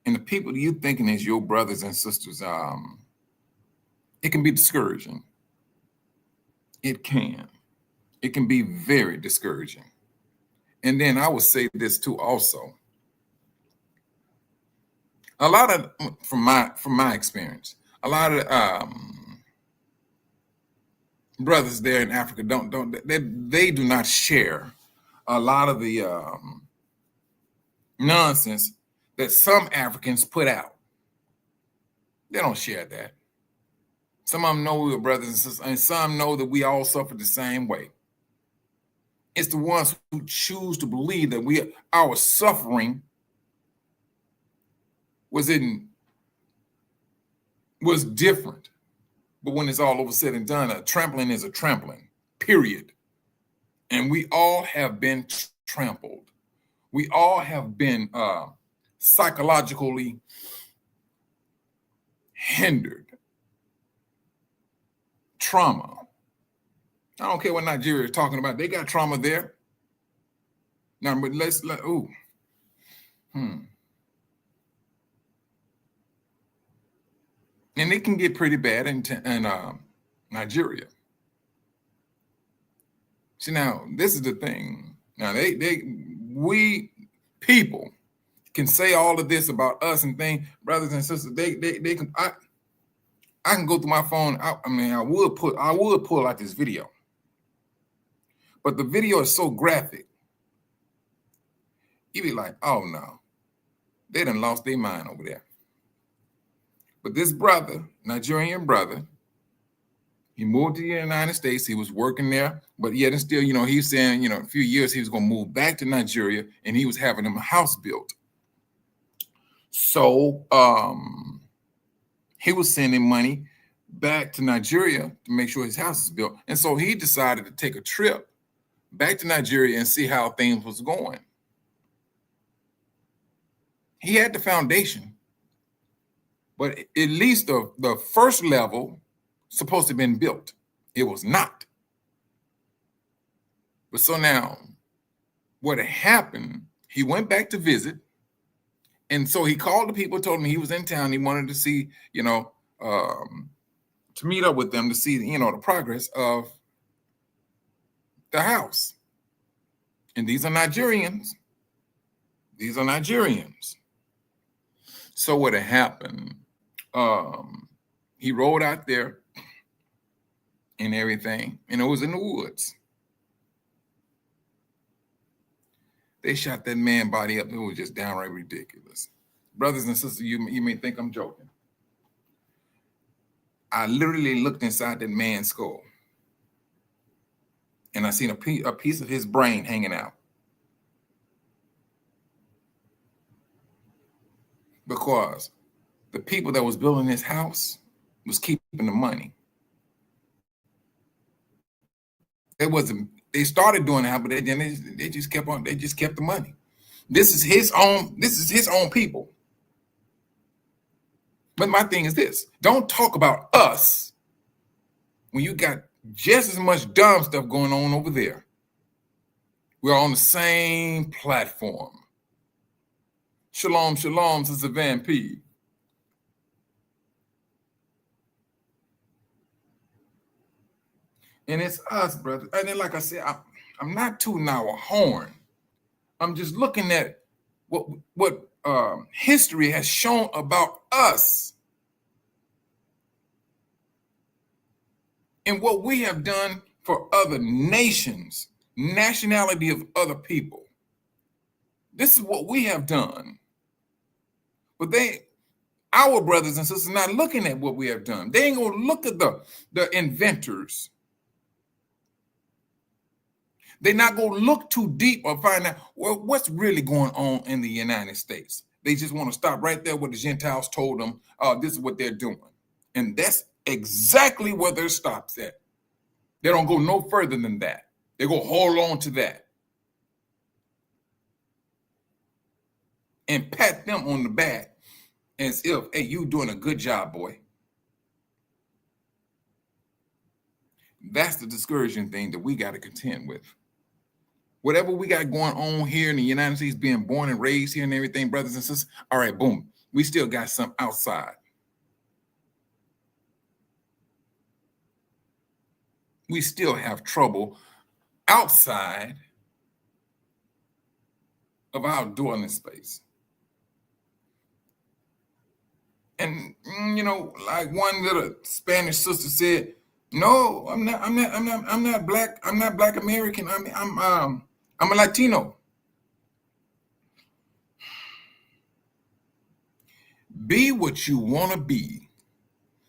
And the people you thinking is your brothers and sisters, it can be discouraging. It can. It can be very discouraging. And then I would say this too also. A lot of, from my experience, a lot of brothers there in Africa they do not share a lot of the nonsense that some Africans put out. They don't share that. Some of them know we were brothers and sisters, and some know that we all suffer the same way. It's the ones who choose to believe that our suffering was different. But when it's all over said and done, a trampling is a trampling, period. And we all have been trampled. We all have been psychologically hindered. Trauma. I don't care what Nigeria is talking about. They got trauma there. Now, but and it can get pretty bad in Nigeria. See, now, this is the thing. Now, we people can say all of this about us and things, brothers and sisters. They can. I can go through my phone. I would pull out this video, but the video is so graphic. You be like, oh no, they done lost their mind over there. But this brother, Nigerian brother, he moved to the United States. He was working there, but yet and still, he's saying, a few years he was going to move back to Nigeria, and he was having him a house built. So he was sending money back to Nigeria to make sure his house is built. And so he decided to take a trip back to Nigeria and see how things was going. He had the foundation, but at least the first level supposed to have been built. It was not. But so now, what had happened, he went back to visit. And so he called the people, told them he was in town. He wanted to see, to meet up with them to see, the progress of the house. And these are Nigerians. These are Nigerians. So what had happened, he rode out there and everything, and it was in the woods. They shot that man body up. It was just downright ridiculous. Brothers and sisters, you may think I'm joking. I literally looked inside that man's skull, and I seen a piece of his brain hanging out. Because the people that was building this house was keeping the money. They started doing that, but they just kept the money. This is his own people. But my thing is this: don't talk about us when you got just as much dumb stuff going on over there. We're on the same platform. Shalom, shalom, Sister Van P. And it's us, brother. And then, like I said, I'm not tooting our horn. I'm just looking at what history has shown about us and what we have done for other nations, nationality of other people. This is what we have done. But our brothers and sisters, not looking at what we have done. They ain't gonna look at the inventors. They're not gonna look too deep or find out, well, what's really going on in the United States. They just want to stop right there where the Gentiles told them, this is what they're doing. And that's exactly where their stops at. They don't go no further than that. They go hold on to that and pat them on the back as if, hey, you doing a good job, boy. That's the discouraging thing that we got to contend with. Whatever we got going on here in the United States, being born and raised here and everything, brothers and sisters, all right, boom, we still got some outside. We still have trouble outside of our dwelling space. And like one little Spanish sister said, no, I'm not black. I'm not Black American. I'm a Latino. Be what you want to be,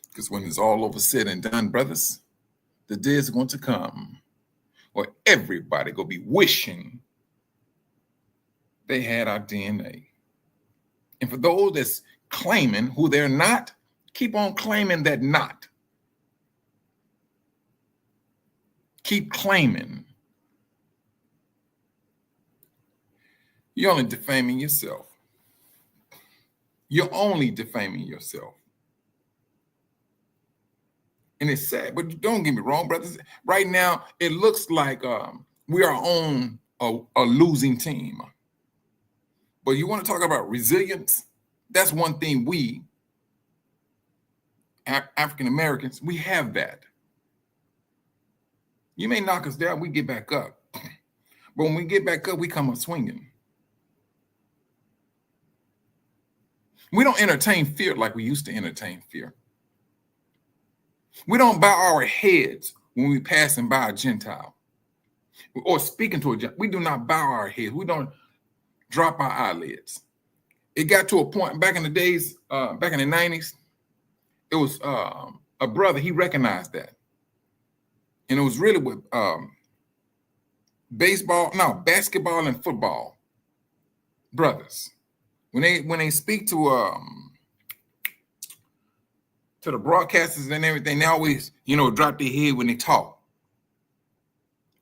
because when it's all over said and done, brothers, the day is going to come where everybody gonna be wishing they had our DNA. And for those that's claiming who they're not, keep on claiming that not. Keep claiming. You're only defaming yourself. You're only defaming yourself. And it's sad, but don't get me wrong, brothers. Right now, it looks like we are on a losing team. But you want to talk about resilience? That's one thing we, African Americans, we have that. You may knock us down, we get back up. But when we get back up, we come up swinging. We don't entertain fear like we used to entertain fear. We don't bow our heads when we passing by a Gentile or speaking to a Gentile. We do not bow our heads. We don't drop our eyelids. It got to a point back in the days, back in the 90s, it was a brother, he recognized that. And it was really with basketball and football brothers. When they speak to the broadcasters and everything, they always, drop their head when they talk.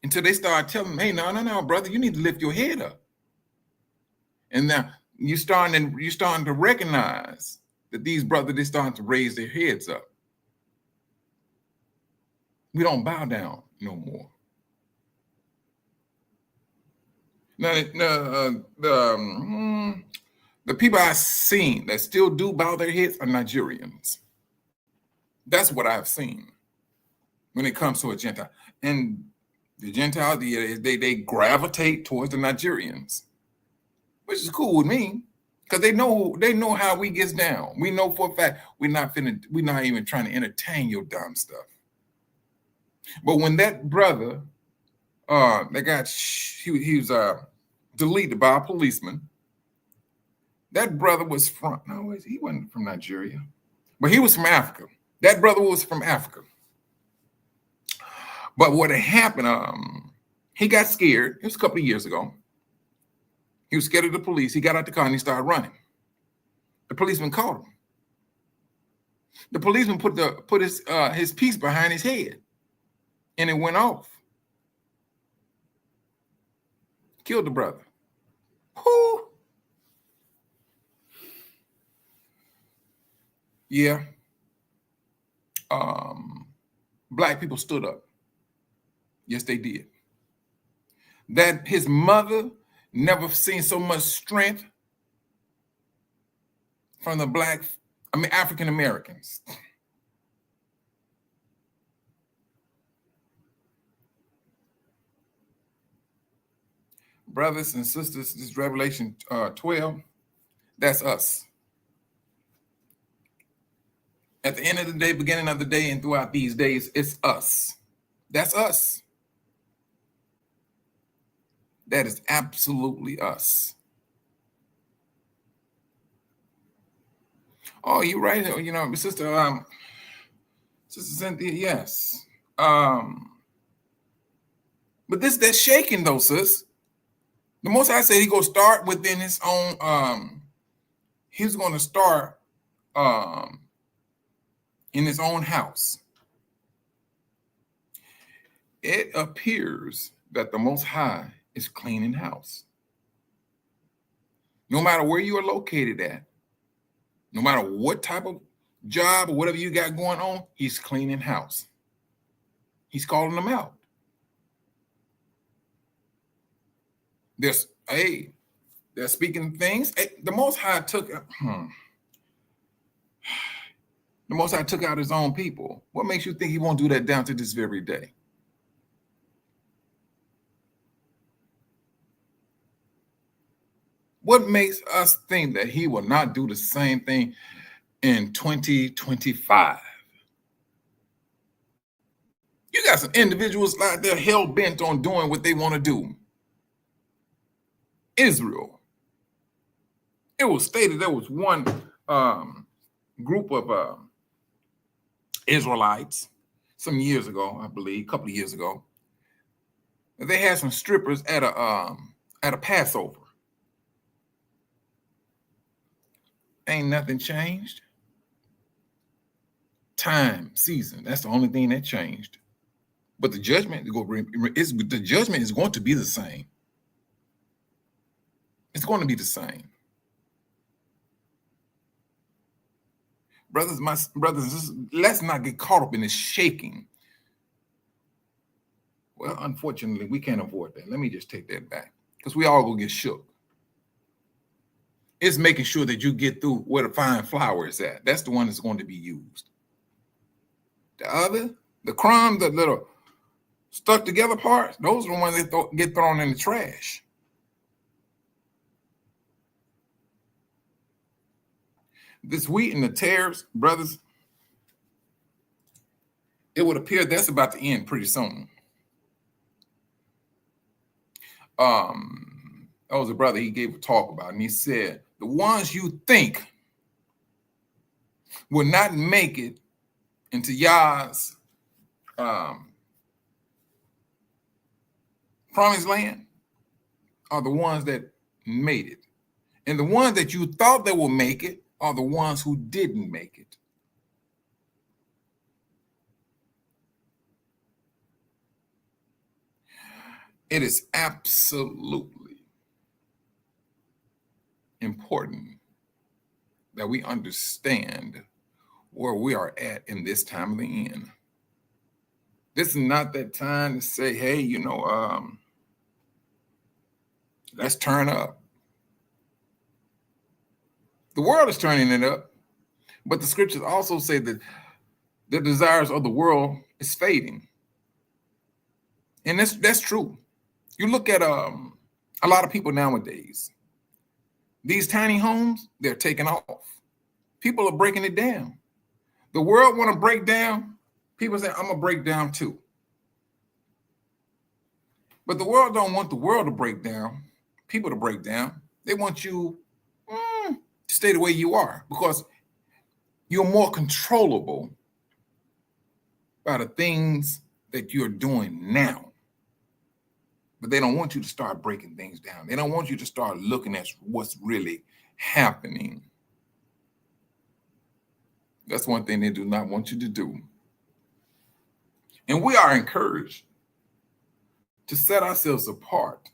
Until they start telling them, hey, no, brother, you need to lift your head up. And now you're starting to recognize that these brothers, they're starting to raise their heads up. We don't bow down no more. Now, the people I've seen that still do bow their heads are Nigerians. That's what I've seen when it comes to a Gentile. And the Gentiles, they gravitate towards the Nigerians, which is cool with me, because they know how we gets down. We know for a fact we're not even trying to entertain your dumb stuff. But when that brother, he was deleted by a policeman. That brother was he wasn't from Nigeria, but he was from Africa. That brother was from Africa. But what had happened, he got scared. It was a couple of years ago. He was scared of the police. He got out the car and he started running. The policeman caught him. The policeman put his piece behind his head, and it went off. Killed the brother. Whoo! Yeah. Black people stood up. Yes, they did. That his mother never seen so much strength from the African Americans. Brothers and sisters, this is Revelation 12. That's us. At the end of the day, beginning of the day, and throughout these days, it's us. That's us. That is absolutely us. Oh, you're right. You know, Sister Cynthia, yes. But that's shaking though, sis. The Most High said he gonna start within his own. He's gonna start in his own house. It appears that the Most High is cleaning house. No matter where you are located at, no matter what type of job or whatever you got going on, he's cleaning house. He's calling them out. They're speaking things. The Most High took out his own people. What makes you think he won't do that down to this very day? What makes us think that he will not do the same thing in 2025? You got some individuals out there hell-bent on doing what they want to do. Israel. It was stated there was one group of Israelites some years ago, I believe, a couple of years ago. They had some strippers at a Passover. Ain't nothing changed. Time, season, that's the only thing that changed. But the judgment is going to be the same. It's going to be the same. Brothers, my brothers, let's not get caught up in this shaking. Well, unfortunately, we can't avoid that. Let me just take that back, because we all gonna get shook. It's making sure that you get through where the fine flour is at. That's the one that's going to be used. The other, the crumb, the little stuck together parts, those are the ones that get thrown in the trash. This wheat and the tares, brothers, it would appear that's about to end pretty soon. That was a brother, he gave a talk about it, and he said, the ones you think will not make it into Yah's promised land are the ones that made it. And the ones that you thought that will make it are the ones who didn't make it. It is absolutely important that we understand where we are at in this time of the end. This is not that time to say, hey, Let's turn up. The world is turning it up, but the scriptures also say that the desires of the world is fading. And that's true. You look at a lot of people nowadays, these tiny homes, they're taking off. People are breaking it down. The world want to break down. People say, I'm going to break down too. But the world don't want the world to break down, people to break down. They want you to stay the way you are because you're more controllable by the things that you're doing now. But they don't want you to start breaking things down. They don't want you to start looking at what's really happening. That's one thing they do not want you to do. And we are encouraged to set ourselves apart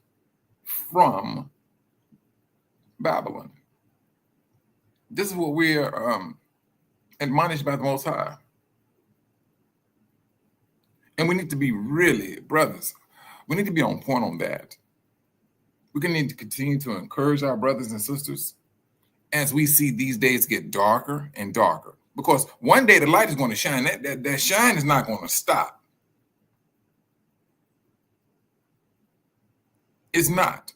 from Babylon. This is what we're admonished by the Most High. And we need to be really, brothers, we need to be on point on that. We're going to need to continue to encourage our brothers and sisters as we see these days get darker and darker. Because one day the light is going to shine. That shine is not going to stop. It's not.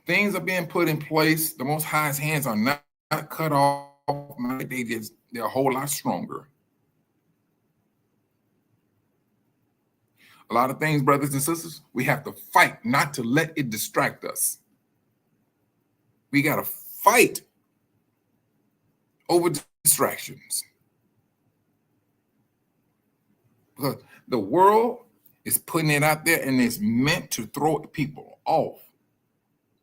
Things are being put in place. The Most High's hands are not cut off. They're a whole lot stronger. A lot of things, brothers and sisters, we have to fight not to let it distract us. We got to fight over distractions. Because the world is putting it out there and it's meant to throw people off.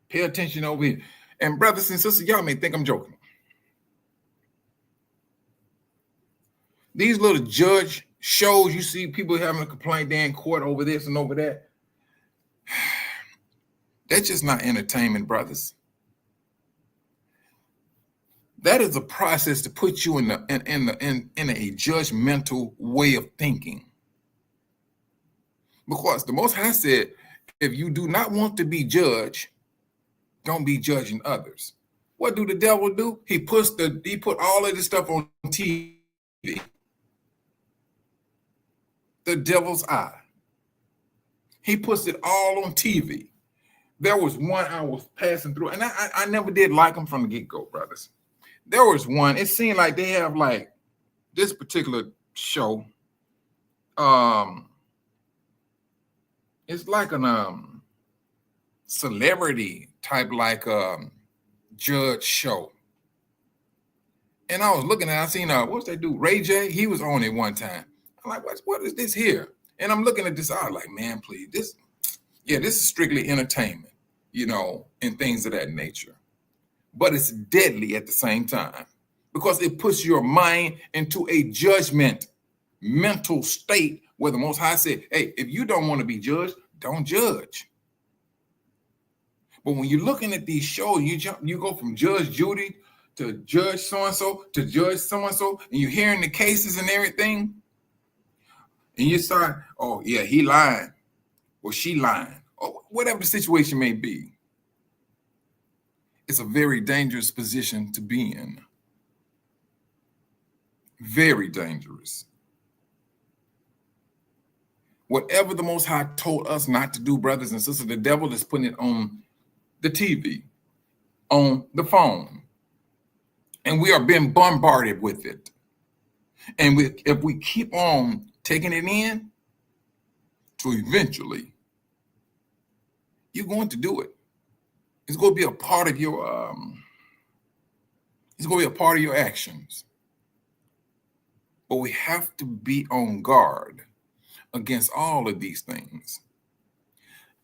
Pay attention over here. And brothers and sisters, y'all may think I'm joking. These little judge shows, you see people having a complaint, they're in court over this and over that. That's just not entertainment, brothers. That is a process to put you in a judgmental way of thinking. Because the Most High said, if you do not want to be judged, don't be judging others. What do the devil do? He put all of this stuff on TV. The devil's eye. He puts it all on TV. There was one I was passing through, and I never did like him from the get-go, brothers. There was one, it seemed like they have like this particular show. It's like an celebrity type like judge show. And I was looking at it, I seen what's that dude? Ray J, he was on it one time. I'm like, what is this here? And I'm looking at this, I was like, man, please, this is strictly entertainment, and things of that nature. But it's deadly at the same time because it puts your mind into a judgment, mental state where the Most High said, hey, if you don't want to be judged, don't judge. But when you're looking at these shows, you go from Judge Judy to Judge so-and-so to Judge so-and-so, and you're hearing the cases and everything, and you start, oh, yeah, he lying, or she lying, or whatever the situation may be. It's a very dangerous position to be in. Very dangerous. Whatever the Most High told us not to do, brothers and sisters, the devil is putting it on the TV, on the phone. And we are being bombarded with it. And if we keep on taking it in, to eventually, you're going to do it. It's going to be a part of your actions. But we have to be on guard against all of these things.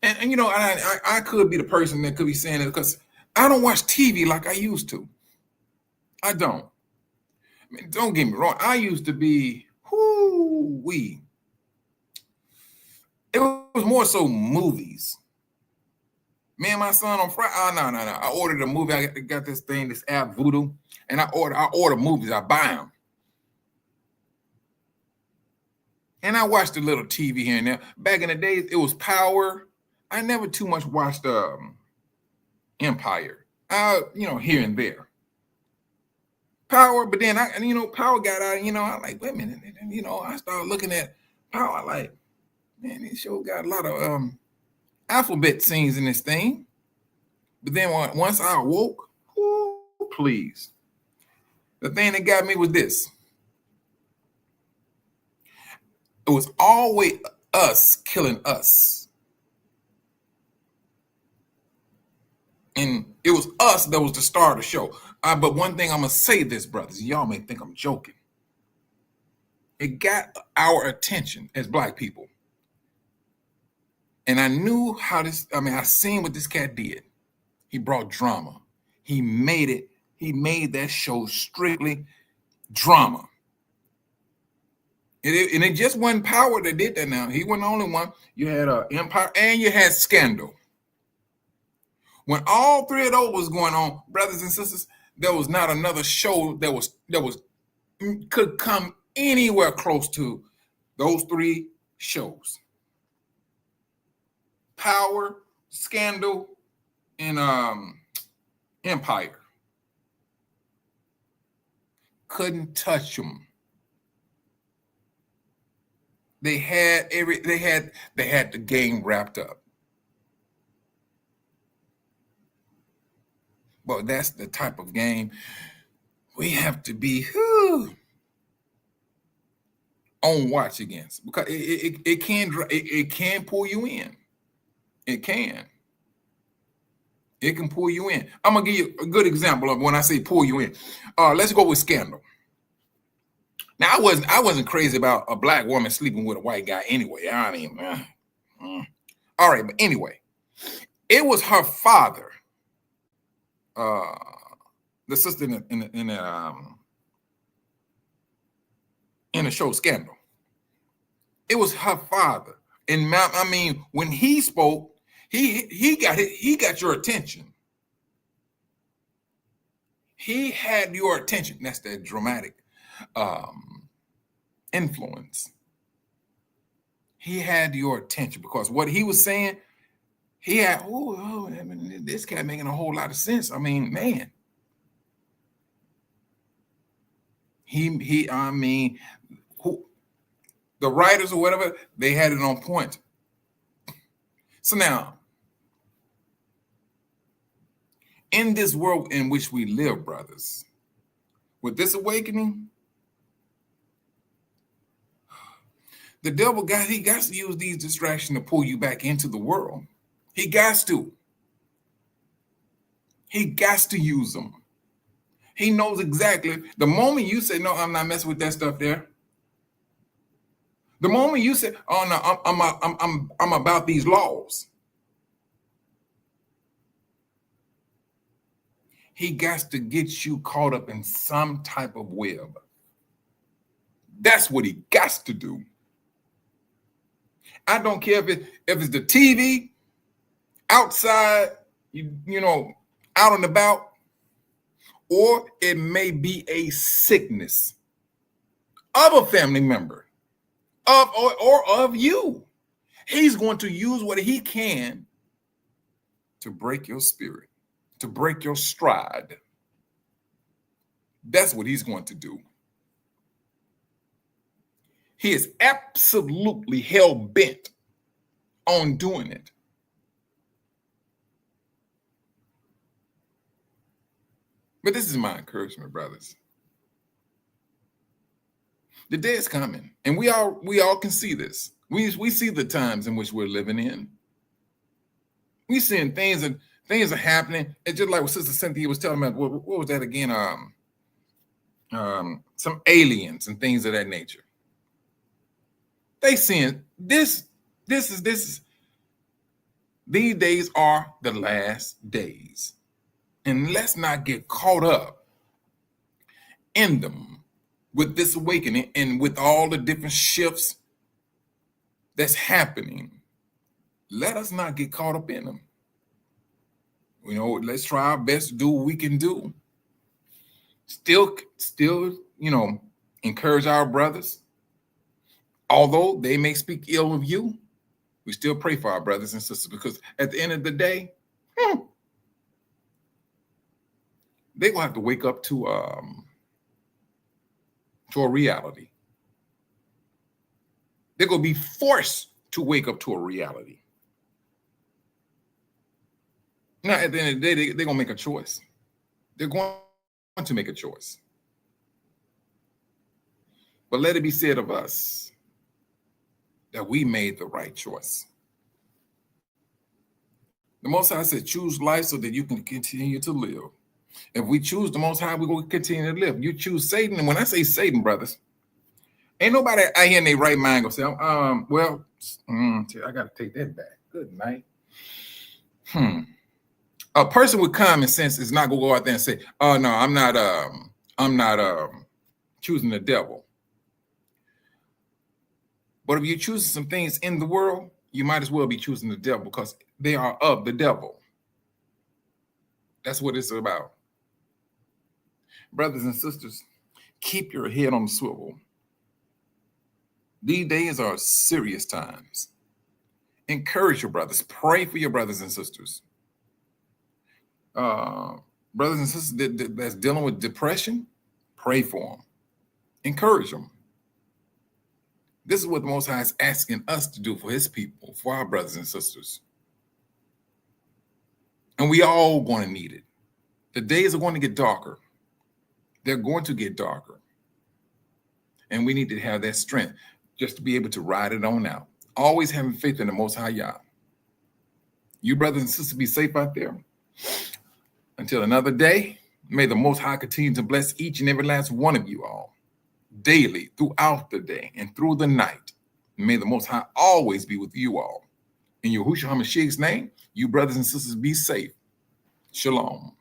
And I could be the person that could be saying it because I don't watch TV like I used to. I don't. I mean, don't get me wrong. I used to be, it was more so movies. Me and my son on Friday, no. I ordered a movie. I got this thing, this app, Voodoo, and I order movies. I buy them. And I watched a little TV here and there. Back in the days, it was Power. I never too much watched Empire. Here and there. Power, but then Power got out, I like, wait a minute, I started looking at Power, like, man, this show got a lot of alphabet scenes in this thing. But then once I awoke, please. The thing that got me was this. It was always us killing us. And it was us that was the star of the show. But one thing I'm going to say this, brothers, y'all may think I'm joking. It got our attention as Black people. And I knew I seen what this cat did. He brought drama. He made that show strictly drama. And it just wasn't Power that did that now. He wasn't the only one. You had Empire and you had Scandal. When all three of those was going on, brothers and sisters, there was not another show that could come anywhere close to those three shows. Power, Scandal, and Empire. Couldn't touch them. They had the game wrapped up. But that's the type of game we have to be on watch against, because it can pull you in. It can pull you in. I'm gonna give you a good example of when I say pull you in. Let's go with Scandal. Now I wasn't crazy about a Black woman sleeping with a white guy anyway. I mean, all right, but anyway, it was her father. The sister in the show Scandal. It was her father, and I mean, when he spoke, he got your attention. He had your attention. That's that dramatic influence. He had your attention because what he was saying. He had, this cat making a whole lot of sense. I mean, man. The writers or whatever, they had it on point. So now, in this world in which we live, brothers, with this awakening, the devil he got to use these distractions to pull you back into the world. He got to. He got to use them. He knows exactly. The moment you say, no, I'm not messing with that stuff there. The moment you say, oh no, I'm about these laws. He got to get you caught up in some type of web. That's what he got to do. I don't care if it's the TV, outside, out and about, or it may be a sickness of a family member, or of you. He's going to use what he can to break your spirit, to break your stride. That's what he's going to do. He is absolutely hell-bent on doing it. But this is my encouragement, brothers. The day is coming, and we all can see this. We see the times in which we're living in. We seeing things are happening. It's just like what Sister Cynthia was telling me. What was that again? Some aliens and things of that nature. They seeing this. These days are the last days. And let's not get caught up in them with this awakening and with all the different shifts that's happening. Let us not get caught up in them. Let's try our best to do what we can do. Still, encourage our brothers. Although they may speak ill of you, we still pray for our brothers and sisters, because at the end of the day, they're going to have to wake up to a reality. They're going to be forced to wake up to a reality. Now, at the end of the day, they're going to make a choice. They're going to make a choice. But let it be said of us that we made the right choice. The Most High said, choose life so that you can continue to live. If we choose the Most High, we're going to continue to live. You choose Satan, and when I say Satan, brothers, ain't nobody out here in their right mind gonna say, I got to take that back. Good night. A person with common sense is not gonna go out there and say, "Oh no, I'm not choosing the devil." But if you're choosing some things in the world, you might as well be choosing the devil, because they are of the devil. That's what it's about. Brothers and sisters, keep your head on the swivel. These days are serious times. Encourage your brothers. Pray for your brothers and sisters. Brothers and sisters that's dealing with depression, pray for them. Encourage them. This is what the Most High is asking us to do for his people, for our brothers and sisters. And we all going to need it. The days are going to get darker. They're going to get darker. And we need to have that strength just to be able to ride it on out. Always having faith in the Most High Yah. You brothers and sisters be safe out there. Until another day, may the Most High continue to bless each and every last one of you all. Daily, throughout the day, and through the night. May the Most High always be with you all. In Yahushua HaMashiach's name, you brothers and sisters be safe. Shalom.